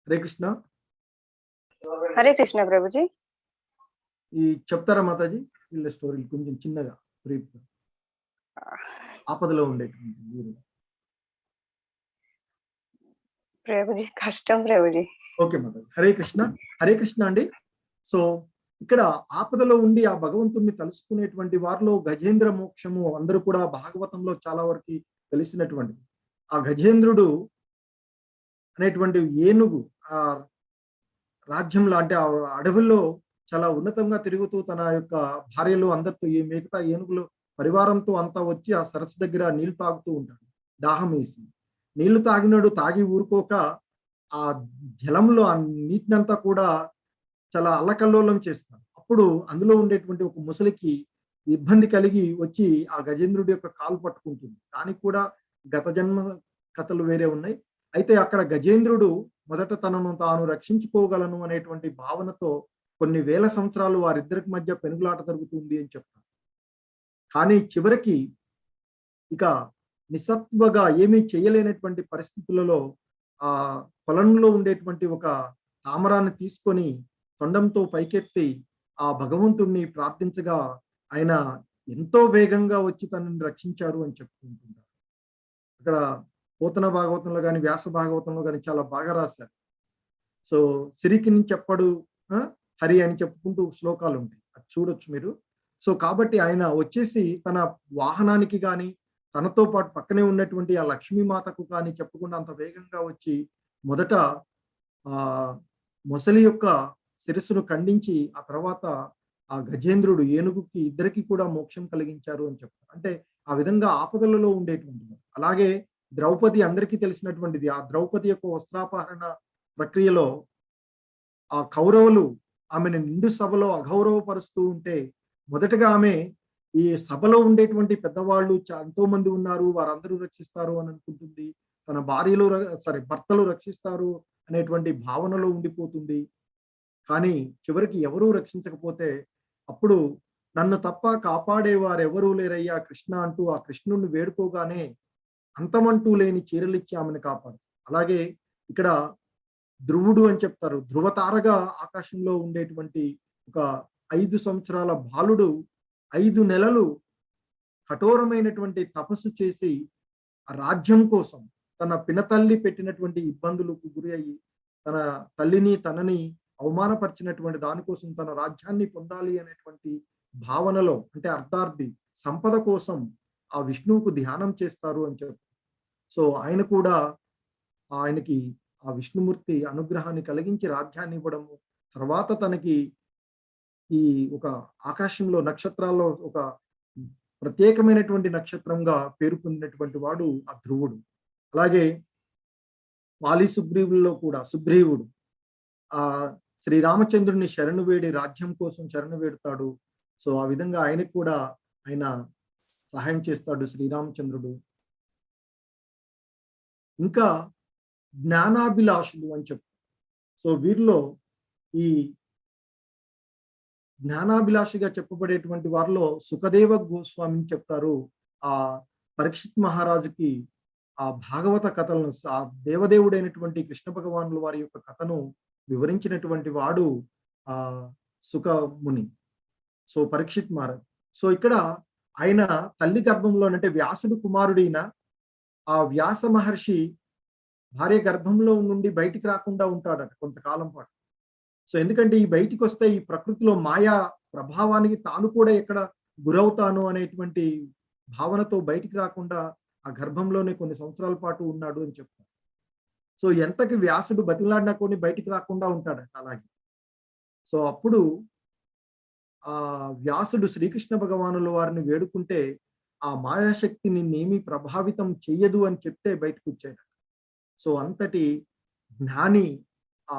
హరే కృష్ణ. హరే కృష్ణ ప్రభుజీ. ఈ చెప్తారా మాతాజీ వీళ్ళ స్టోరీ కొంచెం చిన్నగా బ్రీఫ్ గా, ఆపదలో ఉండేటువంటి వీరు. ప్రభుజీ కష్టం ప్రభుజీ. ఓకే మాతాజీ. హరే కృష్ణ. హరే కృష్ణ అండి. సో ఇక్కడ ఆపదలో ఉండి ఆ భగవంతుణ్ణి తలుసుకునేటువంటి వారిలో గజేంద్ర మోక్షము అందరూ కూడా భాగవతంలో చాలా వరకు తెలిసినటువంటిది. ఆ గజేంద్రుడు అనేటువంటి ఏనుగు ఆ రాజ్యంలో అంటే ఆ అడవుల్లో చాలా ఉన్నతంగా తిరుగుతూ తన యొక్క భార్యలు అందరితో, ఈ మిగతా ఏనుగులు పరివారంతో అంతా వచ్చి ఆ సరస్సు దగ్గర నీళ్లు తాగుతూ ఉంటాడు. దాహం వేసి నీళ్లు తాగినాడు, తాగి ఊరుకోక ఆ జలంలో ఆ నీటినంతా కూడా చాలా అల్లకల్లోలం చేస్తారు. అప్పుడు అందులో ఉండేటువంటి ఒక ముసలికి ఇబ్బంది కలిగి వచ్చి ఆ గజేంద్రుడి యొక్క కాలు పట్టుకుంటుంది. దానికి కూడా గత జన్మ కథలు వేరే ఉన్నాయి. అయితే అక్కడ గజేంద్రుడు మొదట తనను తాను రక్షించుకోగలను అనేటువంటి భావనతో కొన్ని వేల సంవత్సరాలు వారిద్దరికి మధ్య పెనుగులాట జరుగుతుంది అని చెప్తారు. కానీ చివరికి ఇక నిస్సత్వగా ఏమీ చేయలేనటువంటి పరిస్థితులలో ఆ పొలంలో ఉండేటువంటి ఒక తామరాన్ని తీసుకొని తొండంతో పైకెత్తి ఆ భగవంతుణ్ణి ప్రార్థించగా ఆయన ఎంతో వేగంగా వచ్చి తనని రక్షించారు అని చెప్పుకుంటున్నారు. అక్కడ పోతన భాగవతంలో కానీ వ్యాస భాగవతంలో కానీ చాలా బాగా రాశారు. సో సిరికి చెప్పడు హరి అని చెప్పుకుంటూ శ్లోకాలు ఉంటాయి, అది చూడొచ్చు మీరు. సో కాబట్టి ఆయన వచ్చేసి తన వాహనానికి కానీ తనతో పాటు పక్కనే ఉన్నటువంటి ఆ లక్ష్మీమాతకు కానీ చెప్పకుండా అంత వేగంగా వచ్చి మొదట ఆ మొసలి యొక్క శిరస్సును ఖండించి ఆ తర్వాత ఆ గజేంద్రుడు ఏనుగుకి ఇద్దరికి కూడా మోక్షం కలిగించారు అని చెప్తారు. అంటే ఆ విధంగా ఆపదలలో ఉండేటువంటిది. అలాగే ద్రౌపది అందరికీ తెలిసినటువంటిది. ఆ ద్రౌపది యొక్క వస్త్రాపహరణ ప్రక్రియలో ఆ కౌరవులు ఆమెను నిండు సభలో అగౌరవపరుస్తూ ఉంటే మొదటగా ఆమె ఈ సభలో ఉండేటువంటి పెద్దవాళ్ళు ఎంతో మంది ఉన్నారు, వారందరూ రక్షిస్తారు అని అనుకుంటుంది. తన భార్యలు భర్తలు రక్షిస్తారు అనేటువంటి భావనలో ఉండిపోతుంది. కానీ చివరికి ఎవరూ రక్షించకపోతే అప్పుడు నన్ను తప్ప కాపాడేవారు ఎవరూ లేరయ్యా కృష్ణ అంటూ ఆ కృష్ణుడిని వేడుకోగానే అంతమంటూ లేని చీరలిచ్చి ఆమెను కాపాడు. అలాగే ఇక్కడ ధ్రువుడు అని చెప్తారు. ధ్రువతారగా ఆకాశంలో ఉండేటువంటి ఒక 5 సంవత్సరాల బాలుడు 5 నెలలు కఠోరమైనటువంటి తపస్సు చేసి ఆ రాజ్యం కోసం తన పినతల్లి పెట్టినటువంటి ఇబ్బందులకు గురి అయ్యి తన తల్లిని తనని అవమానపరిచినటువంటి దానికోసం తన రాజ్యాన్ని పొందాలి అనేటువంటి భావనలో, అంటే అర్థార్థి సంపద కోసం ఆ విష్ణువుకు ధ్యానం చేస్తారు అని చెప్పారు. సో ఆయన కూడా ఆయనకి ఆ విష్ణుమూర్తి అనుగ్రహాన్ని కలిగించి రాజ్యాన్ని ఇవ్వడము, తర్వాత తనకి ఈ ఒక ఆకాశంలో నక్షత్రాల్లో ఒక ప్రత్యేకమైనటువంటి నక్షత్రంగా పేరు పొందినటువంటి వాడు ఆ ధ్రువుడు. అలాగే వాలి సుగ్రీవుల్లో కూడా సుగ్రీవుడు ఆ శ్రీరామచంద్రుని శరణు వేడి రాజ్యం కోసం శరణు వేడుతాడు. సో ఆ విధంగా ఆయనకు కూడా ఆయన సహాయం చేస్తాడు శ్రీరామచంద్రుడు. ఇంకా జ్ఞానాభిలాషులు అని చెప్పు. సో వీరిలో ఈ జ్ఞానాభిలాషిగా చెప్పబడేటువంటి వారిలో సుఖదేవ గోస్వామిని చెప్తారు. ఆ పరీక్షిత్ మహారాజుకి ఆ భాగవత కథలను, ఆ దేవదేవుడైనటువంటి కృష్ణ భగవానుల వారి యొక్క కథను వివరించినటువంటి వాడు ఆ సుఖముని. సో పరీక్షిత్ మహారాజ్. సో ఇక్కడ ఆయన తల్లి గర్భంలో అంటే వ్యాసుడు కుమారుడైన ఆ వ్యాస మహర్షి భార్య గర్భంలో నుండి బయటికి రాకుండా ఉంటాడట కొంతకాలం పాటు. సో ఎందుకంటే ఈ బయటికి వస్తే ఈ ప్రకృతిలో మాయా ప్రభావానికి తాను కూడా ఎక్కడ గురవుతాను అనేటువంటి భావనతో బయటికి రాకుండా ఆ గర్భంలోనే కొన్ని సంవత్సరాల పాటు ఉన్నాడు అని చెప్తారు. సో ఎంతకి వ్యాసుడు బతిలాడినా కొన్ని బయటికి రాకుండా ఉంటాడట అలాగే. సో అప్పుడు ఆ వ్యాసుడు శ్రీకృష్ణ భగవానుల వారిని వేడుకుంటే ఆ మాయాశక్తి నిన్నేమీ ప్రభావితం చెయ్యదు అని చెప్తే బయటకు వచ్చాడు. సో అంతటి జ్ఞాని ఆ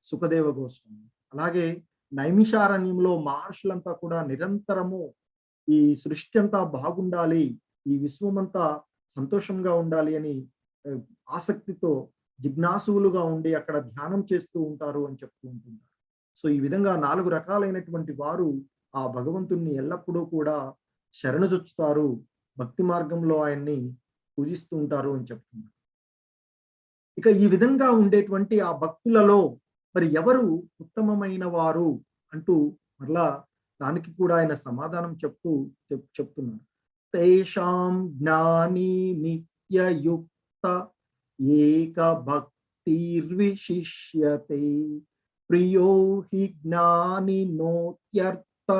సుఖదేవ గోస్వామి. అలాగే నైమిషారణ్యంలో మహర్షులంతా కూడా నిరంతరము ఈ సృష్టి అంతా బాగుండాలి, ఈ విశ్వమంతా సంతోషంగా ఉండాలి అని ఆసక్తితో జిజ్ఞాసువులుగా ఉండి అక్కడ ధ్యానం చేస్తూ ఉంటారు అని చెప్తూ ఉంటున్నారు. సో ఈ విధంగా 4 రకాలైనటువంటి వారు ఆ భగవంతుణ్ణి ఎల్లప్పుడూ కూడా శరణుజొచ్చుతారు, భక్తి మార్గంలో ఆయన్ని పూజిస్తూ ఉంటారు అని చెప్తున్నారు. ఇక ఈ విధంగా ఉండేటువంటి ఆ భక్తులలో మరి ఎవరు ఉత్తమమైన వారు అంటూ మరలా దానికి కూడా ఆయన సమాధానం చెప్తున్నారు. తేషాం జ్ఞాని నిత్యయుక్త ఏక భక్తిర్విశిష్యతే ప్రియో హి జ్ఞాని నోత్యర్థ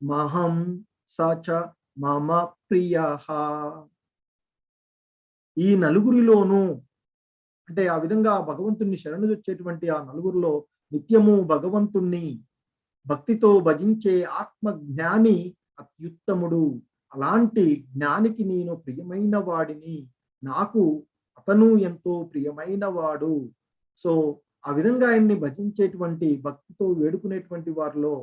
మహం సచ మమ ప్రియః. ఈ నలుగురిలోనూ అంటే ఆ విధంగా భగవంతుణ్ణి శరణుజొచ్చేటువంటి ఆ నలుగురిలో నిత్యము భగవంతుణ్ణి భక్తితో భజించే ఆత్మ జ్ఞాని అత్యుత్తముడు. అలాంటి జ్ఞానికి నేను ప్రియమైన వాడిని, నాకు అతను ఎంతో ప్రియమైన వాడు. సో ఆ విధంగా ఆయన్ని భజించేటువంటి భక్తితో వేడుకునేటువంటి వారిలో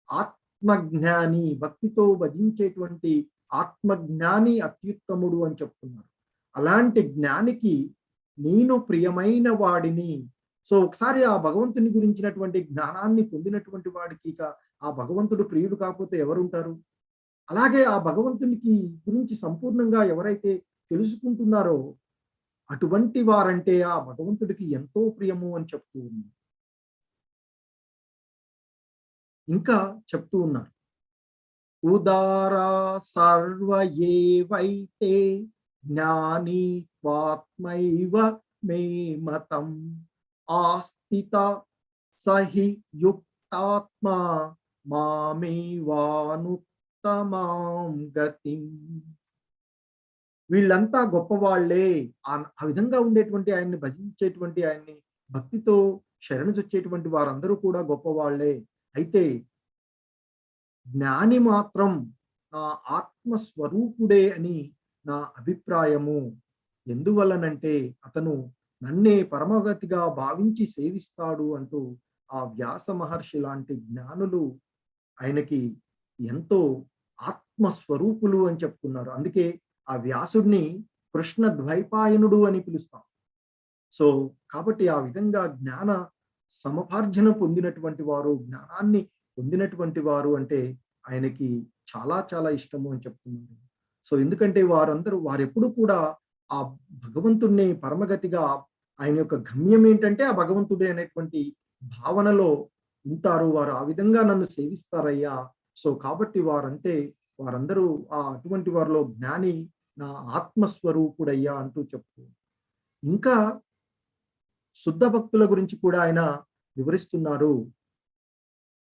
ఆత్మజ్ఞాని, భక్తితో భజించేటువంటి ఆత్మజ్ఞాని అత్యుత్తముడు అని చెప్తున్నారు. అలాంటి జ్ఞానికి నేను ప్రియమైన వాడిని. సో ఒకసారి ఆ భగవంతుని గురించినటువంటి జ్ఞానాన్ని పొందినటువంటి వాడికి ఇక ఆ భగవంతుడు ప్రియుడు కాకపోతే ఎవరుంటారు? అలాగే ఆ భగవంతునికి గురించి సంపూర్ణంగా ఎవరైతే తెలుసుకుంటున్నారో అటువంటి వారంటే ఆ భగవంతుడికి ఎంతో ప్రియము అని చెప్తూ ఉన్నారు. ఇంకా చెప్తూ ఉన్నారు, ఉదారా సర్వ ఏవైతే జ్ఞాని స్వాత్మైవ మే మతం ఆస్థిత సహి యుక్తాత్మా మామేవానుత్తమాం గతిం. వీళ్ళంతా గొప్పవాళ్లే. ఆ విధంగా ఉండేటువంటి ఆయన్ని భజించేటువంటి, ఆయన్ని భక్తితో శరణుజొచ్చేటువంటి వారందరూ కూడా గొప్పవాళ్లే. అయితే జ్ఞాని మాత్రం నా ఆత్మస్వరూపుడే అని నా అభిప్రాయము. ఎందువల్లనంటే అతను నన్నే పరమగతిగా భావించి సేవిస్తాడు అంటూ ఆ వ్యాస మహర్షి లాంటి జ్ఞానులు ఆయనకి ఎంతో ఆత్మస్వరూపులు అని చెప్తున్నారు. అందుకే ఆ వ్యాసుడిని కృష్ణ ద్వైపాయనుడు అని పిలుస్తాం. సో కాబట్టి ఆ విధంగా జ్ఞాన సమపార్జన పొందినటువంటి వారు, జ్ఞానాన్ని పొందినటువంటి వారు అంటే ఆయనకి చాలా చాలా ఇష్టము అని చెప్తున్నారు. సో ఎందుకంటే వారెప్పుడు కూడా ఆ భగవంతుణ్ణి పరమగతిగా, ఆయన యొక్క గమ్యం ఏంటంటే ఆ భగవంతుడే అనేటువంటి భావనలో ఉంటారు. వారు ఆ విధంగా నన్ను సేవిస్తారయ్యా. సో కాబట్టి వారందరూ అటువంటి వారిలో జ్ఞాని నా ఆత్మస్వరూపుడయ్యా అంటూ చెప్తూ, ఇంకా శుద్ధ భక్తుల గురించి కూడా ఆయన వివరిస్తున్నారు.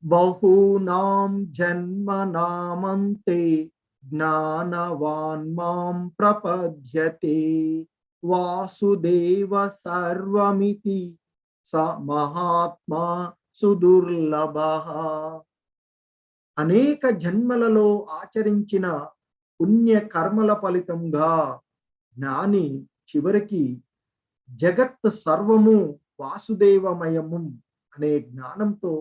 బహూనాం జన్మనామంతే జ్ఞానవాన్ మాం ప్రపద్యతే వాసుదేవ సర్వమితి స మహాత్మా సుదుర్లభః. అనేక జన్మలలో ఆచరించిన పుణ్య కర్మల ఫలితంగా జ్ఞాని చివరికి జగత్ సర్వము వాసుదేవమయము అనే జ్ఞానంతో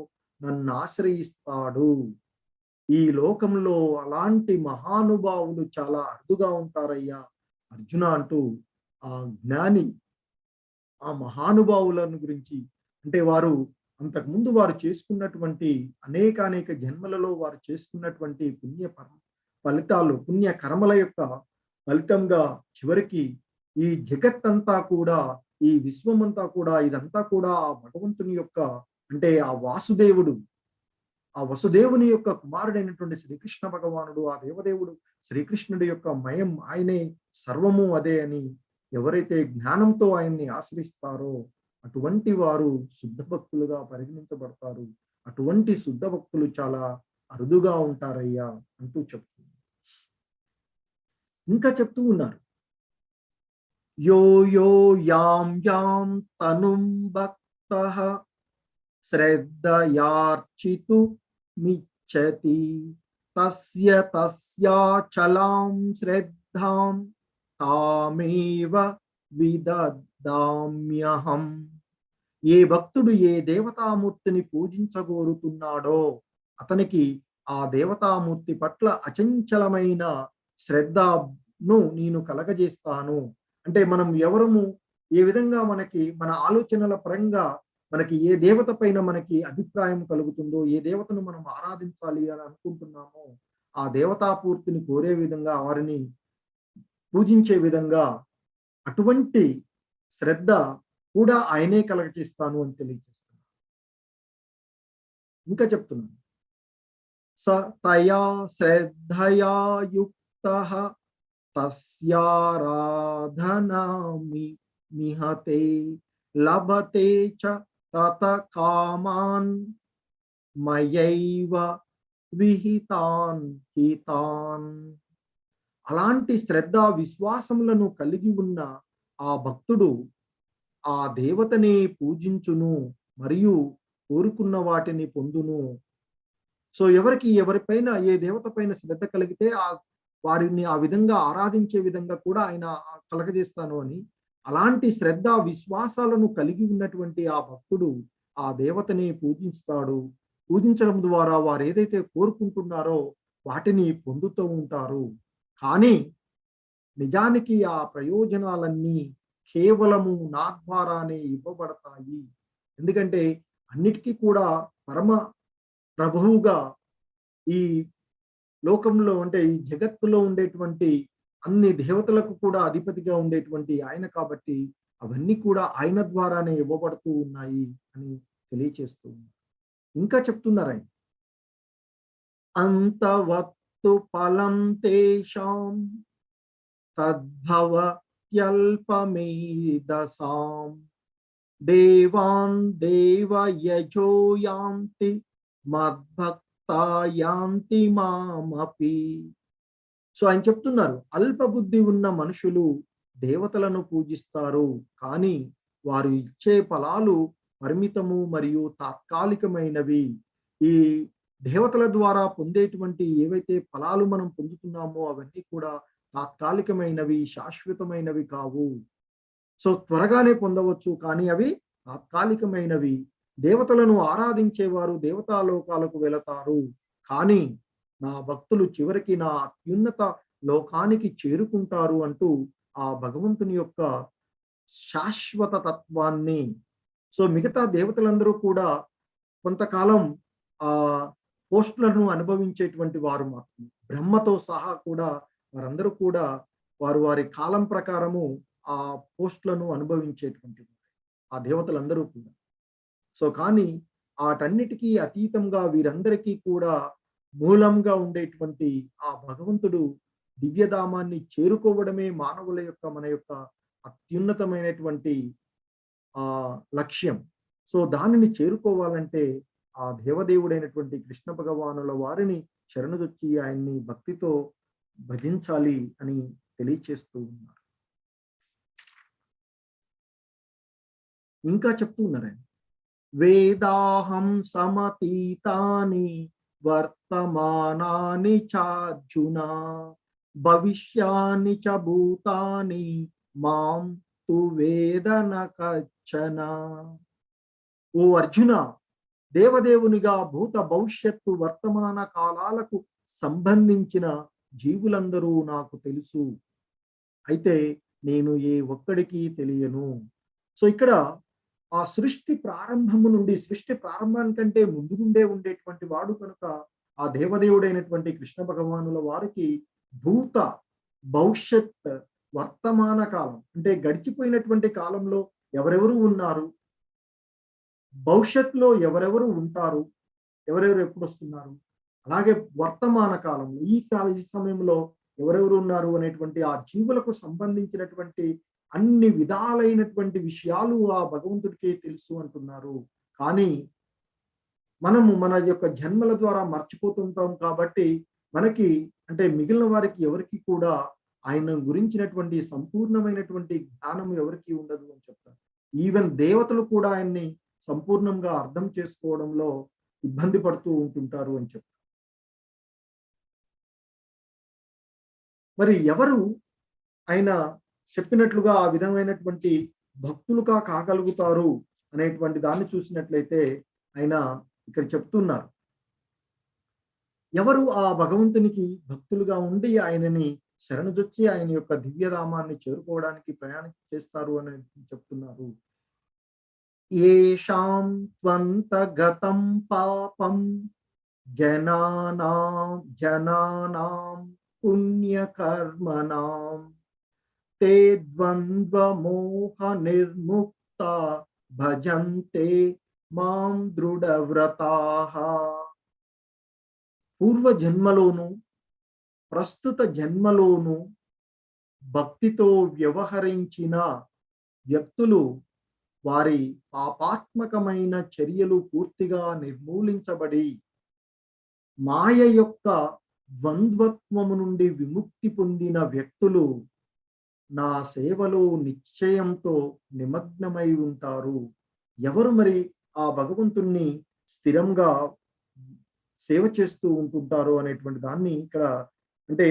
నన్ను ఆశ్రయిస్తాడు. ఈ లోకంలో అలాంటి మహానుభావులు చాలా అరుదుగా ఉంటారయ్యా అర్జున అంటూ ఆ జ్ఞాని ఆ మహానుభావులను గురించి, అంటే అంతకుముందు వారు చేసుకున్నటువంటి అనేక జన్మలలో వారు చేసుకున్నటువంటి ఫలితాలు, పుణ్య కర్మల యొక్క ఫలితంగా చివరికి ఈ జగత్తంతా కూడా, ఈ విశ్వమంతా కూడా, ఇదంతా కూడా ఆ భగవంతుని యొక్క, అంటే ఆ వసుదేవుని యొక్క కుమారుడైనటువంటి శ్రీకృష్ణ భగవానుడు, ఆ దేవదేవుడు శ్రీకృష్ణుడి యొక్క మయం, ఆయనే సర్వము అదే అని ఎవరైతే జ్ఞానంతో ఆయన్ని ఆశ్రయిస్తారో అటువంటి వారు శుద్ధ భక్తులుగా పరిగణించబడతారు. అటువంటి శుద్ధ భక్తులు చాలా అరుదుగా ఉంటారయ్యా అంటూ చెప్తుంది. ఇంకా చెప్తూ ఉన్నారు, యో యో యాం యాం తనుం భక్తః శ్రద్ధయార్చితు మిచ్చతి తస్య తస్యాచలాం శ్రద్ధాం తామేవ విదదామ్యహం. ఏ భక్తుడు ఏ దేవతామూర్తిని పూజించగోరుతున్నాడో అతనికి ఆ దేవతామూర్తి పట్ల అచంచలమైన శ్రద్ధను నేను కలగజేస్తాను. అంటే మనం ఏ విధంగా మన ఆలోచనల పరంగా మనకి ఏ దేవత పైన మనకి అభిప్రాయం కలుగుతుందో, ఏ దేవతను మనం ఆరాధించాలి అని అనుకుంటున్నామో ఆ దేవతాపూర్తిని కోరే విధంగా, వారిని పూజించే విధంగా అటువంటి శ్రద్ధ కూడా ఆయనే కలగచేస్తాను అని తెలియజేస్తున్నాను. ఇంకా చెప్తున్నాను, స తయా శ్రద్ధయా యుక్తః తస్యారాధనామి మిహతే లభతే చ తత కామాన్ మయైవ విహితాన్ హితాన్. అలాంటి శ్రద్ధ విశ్వాసములను కలిగి ఉన్న ఆ భక్తుడు ఆ దేవతని పూజించును మరియు కోరుకున్న వాటిని పొందును. సో ఎవరిపైన ఏ దేవత పైన శ్రద్ధ కలిగితే వారిని ఆ విధంగా ఆరాధించే విధంగా కూడా ఆయన కలగజేస్తాను అని, అలాంటి శ్రద్ధ విశ్వాసాలను కలిగి ఉన్నటువంటి ఆ భక్తుడు ఆ దేవతని పూజిస్తాడు. పూజించడం ద్వారా వారు ఏదైతే కోరుకుంటున్నారో వాటిని పొందుతూ ఉంటారు. కానీ నిజానికి ఆ ప్రయోజనాలన్నీ కేవలము నా ద్వారానే ఇవ్వబడతాయి. ఎందుకంటే అన్నిటికీ కూడా పరమ ప్రభువుగా ఈ లోకంలో, అంటే ఈ జగత్తులో ఉండేటువంటి అన్ని దేవతలకు కూడా అధిపతిగా ఉండేటువంటి ఆయన కాబట్టి అవన్నీ కూడా ఆయన ద్వారానే ఇవ్వబడుతూ ఉన్నాయి అని తెలియచేస్తూ ఉన్నారు. ఇంకా చెప్తున్నారు ఆయన, అంతవత్తు ఫలం తేషాం తద్భవత్యల్పమేధసాం దేవాన్ దేవయజో యాంతి మద్భక్తా యాంతి మామపి. సో ఆయన చెప్తున్నారు, అల్పబుద్ధి ఉన్న మనుషులు దేవతలను పూజిస్తారు, కానీ వారు ఇచ్చే ఫలాలు పరిమితము మరియు తాత్కాలికమైనవి. ఈ దేవతల ద్వారా పొందేటువంటి ఏవైతే ఫలాలు మనం పొందుతున్నామో అవన్నీ కూడా తాత్కాలికమైనవి, శాశ్వతమైనవి కావు. సో త్వరగానే పొందవచ్చు, కానీ అవి తాత్కాలికమైనవి. దేవతలను ఆరాధించేవారు దేవతాలోకాలకు వెళతారు, కానీ నా భక్తులు చివరికి నా అత్యున్నత లోకానికి చేరుకుంటారు అంటూ ఆ భగవంతుని యొక్క శాశ్వత తత్వాన్ని. సో మిగతా దేవతలందరూ కూడా కొంతకాలం ఆ పోస్టులను అనుభవించేటువంటి వారు మాత్రమే. బ్రహ్మతో సహా కూడా వారందరూ కూడా వారు వారి కాలం ప్రకారము ఆ పోస్టులను అనుభవించేటువంటి ఆ దేవతలందరూ కూడా. సో కానీ వాటన్నిటికీ అతీతంగా వీరందరికీ కూడా మూలంగా ఉండేటువంటి ఆ భగవంతుడు దివ్యధామాన్ని చేరుకోవడమే మానవుల యొక్క మన యొక్క అత్యున్నతమైనటువంటి ఆ లక్ష్యం. సో దానిని చేరుకోవాలంటే ఆ దేవదేవుడైనటువంటి కృష్ణ భగవానుల వారిని శరణుదొచ్చి ఆయన్ని భక్తితో భజించాలి అని తెలియచేస్తూ ఉన్నారు. ఇంకా చెప్తూ ఉన్నారు ఆయన, వేదాహం సమతీతాని వర్తమానాని చార్జున భవిష్యాని చ భూతాని మాం తు వేదన కచ్చన. ఓ అర్జున, దేవదేవునిగా భూత భవిష్యత్తు వర్తమాన కాలాలకు సంబంధించిన జీవులందరూ నాకు తెలుసు, అయితే నేను ఏ ఒక్కడికి తెలియను. సో ఇక్కడ ఆ సృష్టి ప్రారంభము నుండి, సృష్టి ప్రారంభానికంటే ముందు నుండే ఉండేటువంటి వాడు కనుక ఆ దేవదేవుడైనటువంటి కృష్ణ భగవానుల వారికి భూత భవిష్యత్ వర్తమాన కాలం అంటే గడిచిపోయినటువంటి కాలంలో ఎవరెవరు ఉన్నారు, భవిష్యత్తులో ఎవరెవరు ఉంటారు, ఎవరెవరు ఎప్పుడు వస్తున్నారు, అలాగే వర్తమాన కాలంలో ఈ సమయంలో ఎవరెవరు ఉన్నారు అనేటువంటి ఆ జీవులకు సంబంధించినటువంటి అన్ని విధాలైనటువంటి విషయాలు ఆ భగవంతుడికే తెలుసు అంటున్నారు. కానీ మనము మన యొక్క జన్మల ద్వారా మర్చిపోతుంటాం కాబట్టి మనకి అంటే మిగిలిన వారికి ఎవరికి కూడా ఆయన గురించినటువంటి సంపూర్ణమైనటువంటి జ్ఞానం ఎవరికి ఉండదు అని చెప్తారు. ఈవెన్ దేవతలు కూడా ఆయన్ని సంపూర్ణంగా అర్థం చేసుకోవడంలో ఇబ్బంది పడుతూ ఉంటుంటారు అని చెప్తారు. మరి ఎవరు ఆయన చెప్పినట్లుగా ఆ విధమైనటువంటి భక్తులుగా కాగలుగుతారు అనేటువంటి దాన్ని చూసినట్లయితే ఆయన ఇక్కడ చెప్తున్నారు, ఎవరు ఆ భగవంతునికి భక్తులుగా ఉండి ఆయనని శరణుదొచ్చి ఆయన యొక్క దివ్యధామాన్ని చేరుకోవడానికి ప్రయాణం చేస్తారు అని చెప్తున్నారు. ఏషాం త్వంతగతం పాపం జనానాం పుణ్యకర్మణాం తే ద్వంద్వమోహ నిర్ముక్త భజంతే మాం దృఢవ్రతాః. పూర్వ జన్మలోను ప్రస్తుత జన్మలోను భక్తితో వ్యవహరించిన వ్యక్తులు వారి పాపాత్మకమైన చర్యలు పూర్తిగా నిర్మూలించబడి మాయ యొక్క ద్వంద్వత్వము నుండి విముక్తి పొందిన వ్యక్తులు నా సేవలో నిశ్చయంతో నిమగ్నమై ఉంటారు. ఎవరు మరి ఆ భగవంతుణ్ణి స్థిరంగా సేవ చేస్తూ ఉంటుంటారు అనేటువంటి దాన్ని ఇక్కడ అంటే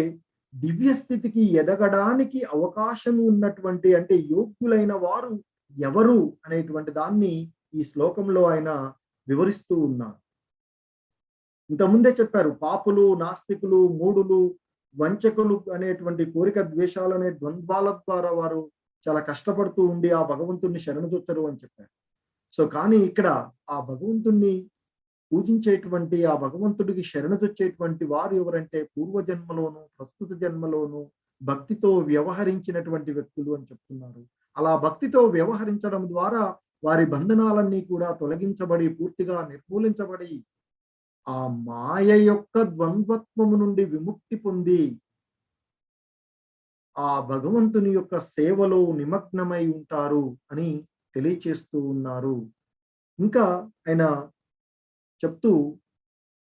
దివ్య స్థితికి ఎదగడానికి అవకాశం ఉన్నటువంటి అంటే యోగ్యులైన వారు ఎవరు అనేటువంటి దాన్ని ఈ శ్లోకంలో ఆయన వివరిస్తూ ఉన్నారు. ఇంతకుముందే చెప్పారు, పాపులు, నాస్తికులు, మూఢులు, వంచకులు అనేటువంటి కోరిక ద్వేషాలు అనే ద్వంద్వాల ద్వారా వారు చాలా కష్టపడుతూ ఉండి ఆ భగవంతుణ్ణి శరణుదొచ్చరు అని చెప్పారు. సో కానీ ఇక్కడ ఆ భగవంతుణ్ణి పూజించేటువంటి ఆ భగవంతుడికి శరణుదొచ్చేటువంటి వారు ఎవరంటే పూర్వజన్మలోను ప్రస్తుత జన్మలోను భక్తితో వ్యవహరించినటువంటి వ్యక్తులు అని చెప్తున్నారు. అలా భక్తితో వ్యవహరించడం ద్వారా వారి బంధనాలన్నీ కూడా తొలగించబడి పూర్తిగా నిర్మూలించబడి ఆ మాయ యొక్క ద్వంద్వత్వము నుండి విముక్తి పొంది ఆ భగవంతుని యొక్క సేవలో నిమగ్నమై ఉంటారు అని తెలియచేస్తూ ఉన్నారు. ఇంకా ఆయన చెప్తూ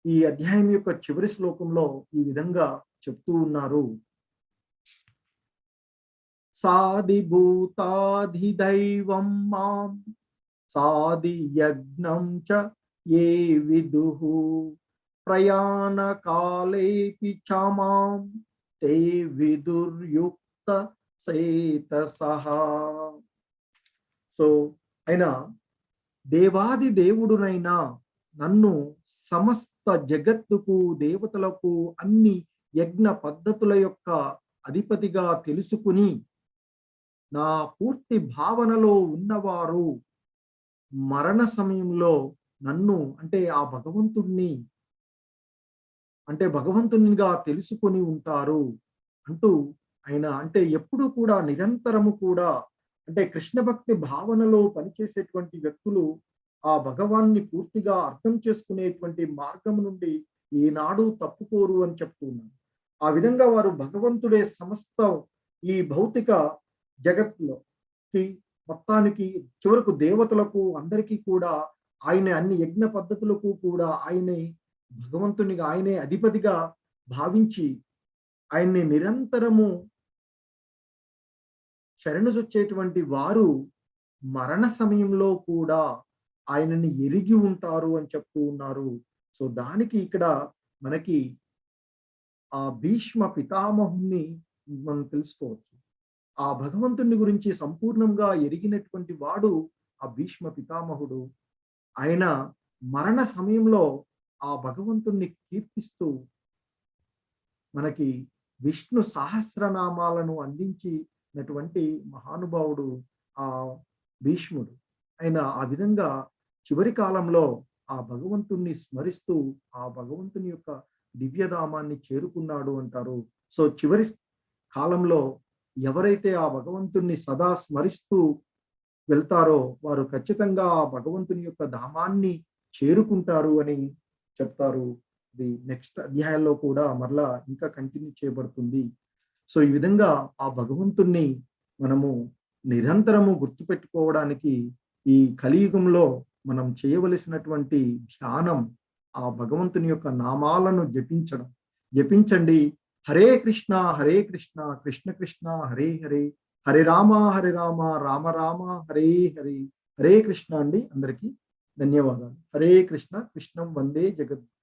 ఈ అధ్యాయం యొక్క చివరి శ్లోకంలో ఈ విధంగా చెప్తూ ఉన్నారు. సాదిభూతాధిదైవం మాం సాది యజ్ఞం చ ఏ విదుః ప్రయాణకాలేపి చ మాం తే విదుర్యుక్త సేతసః. సో ఆయన దేవాది దేవుడునైనా నన్ను సమస్త జగత్తుకు దేవతలకు అన్ని యజ్ఞ పద్ధతుల యొక్క అధిపతిగా తెలుసుకుని నా పూర్తి భావనలో ఉన్నవారు మరణ సమయంలో నన్ను అంటే ఆ భగవంతుణ్ణి అంటే భగవంతునిగా తెలుసుకొని ఉంటారు అంటూ ఆయన అంటే ఎప్పుడు కూడా నిరంతరము కూడా అంటే కృష్ణ భక్తి భావనలో పనిచేసేటువంటి వ్యక్తులు ఆ భగవాన్ని పూర్తిగా అర్థం చేసుకునేటువంటి మార్గం నుండి ఈనాడు తప్పుకోరు అని చెప్తున్నారు. ఆ విధంగా వారు భగవంతుడే సమస్త ఈ భౌతిక జగత్తులోకి మొత్తానికి చివరకు దేవతలకు అందరికీ కూడా ఆయనే అన్ని యజ్ఞ పద్ధతులకు కూడా ఆయనే భగవంతునిగా ఆయనే అధిపతిగా భావించి ఆయన్ని నిరంతరము శరణుజొచ్చేటువంటి వారు మరణ సమయంలో కూడా ఆయనని ఎరిగి ఉంటారు అని చెప్తూ ఉన్నారు. సో దానికి ఇక్కడ మనకి ఆ భీష్మ పితామహుని మనం తెలుసుకోవచ్చు. ఆ భగవంతుని గురించి సంపూర్ణంగా ఎరిగినటువంటి వాడు ఆ భీష్మ పితామహుడు. ఆయన మరణ సమయంలో ఆ భగవంతుణ్ణి కీర్తిస్తూ మనకి విష్ణు సహస్రనామాలను అందించినటువంటి మహానుభావుడు ఆ భీష్ముడు. ఆయన ఆ విధంగా చివరి కాలంలో ఆ భగవంతుణ్ణి స్మరిస్తూ ఆ భగవంతుని యొక్క దివ్యధామాన్ని చేరుకున్నాడు అంటారు. సో చివరి కాలంలో ఎవరైతే ఆ భగవంతుణ్ణి సదా స్మరిస్తూ వెళ్తారో వారు ఖచ్చితంగా ఆ భగవంతుని యొక్క ధామాన్ని చేరుకుంటారు అని చెప్తారు. ఇది నెక్స్ట్ అధ్యాయంలో కూడా మరలా ఇంకా కంటిన్యూ చేయబడుతుంది. సో ఈ విధంగా ఆ భగవంతుణ్ణి మనము నిరంతరము గుర్తుపెట్టుకోవడానికి ఈ కలియుగంలో మనం చేయవలసినటువంటి ధ్యానం ఆ భగవంతుని యొక్క నామాలను జపించండి. హరే కృష్ణ కృష్ణ కృష్ణ హరే హరే, హరే రామ రామ రామ హరే హరే. హరే కృష్ణ అండి. అందరికీ ధన్యవాదాలు. హరే కృష్ణ. కృష్ణం వందే జగద్గురు.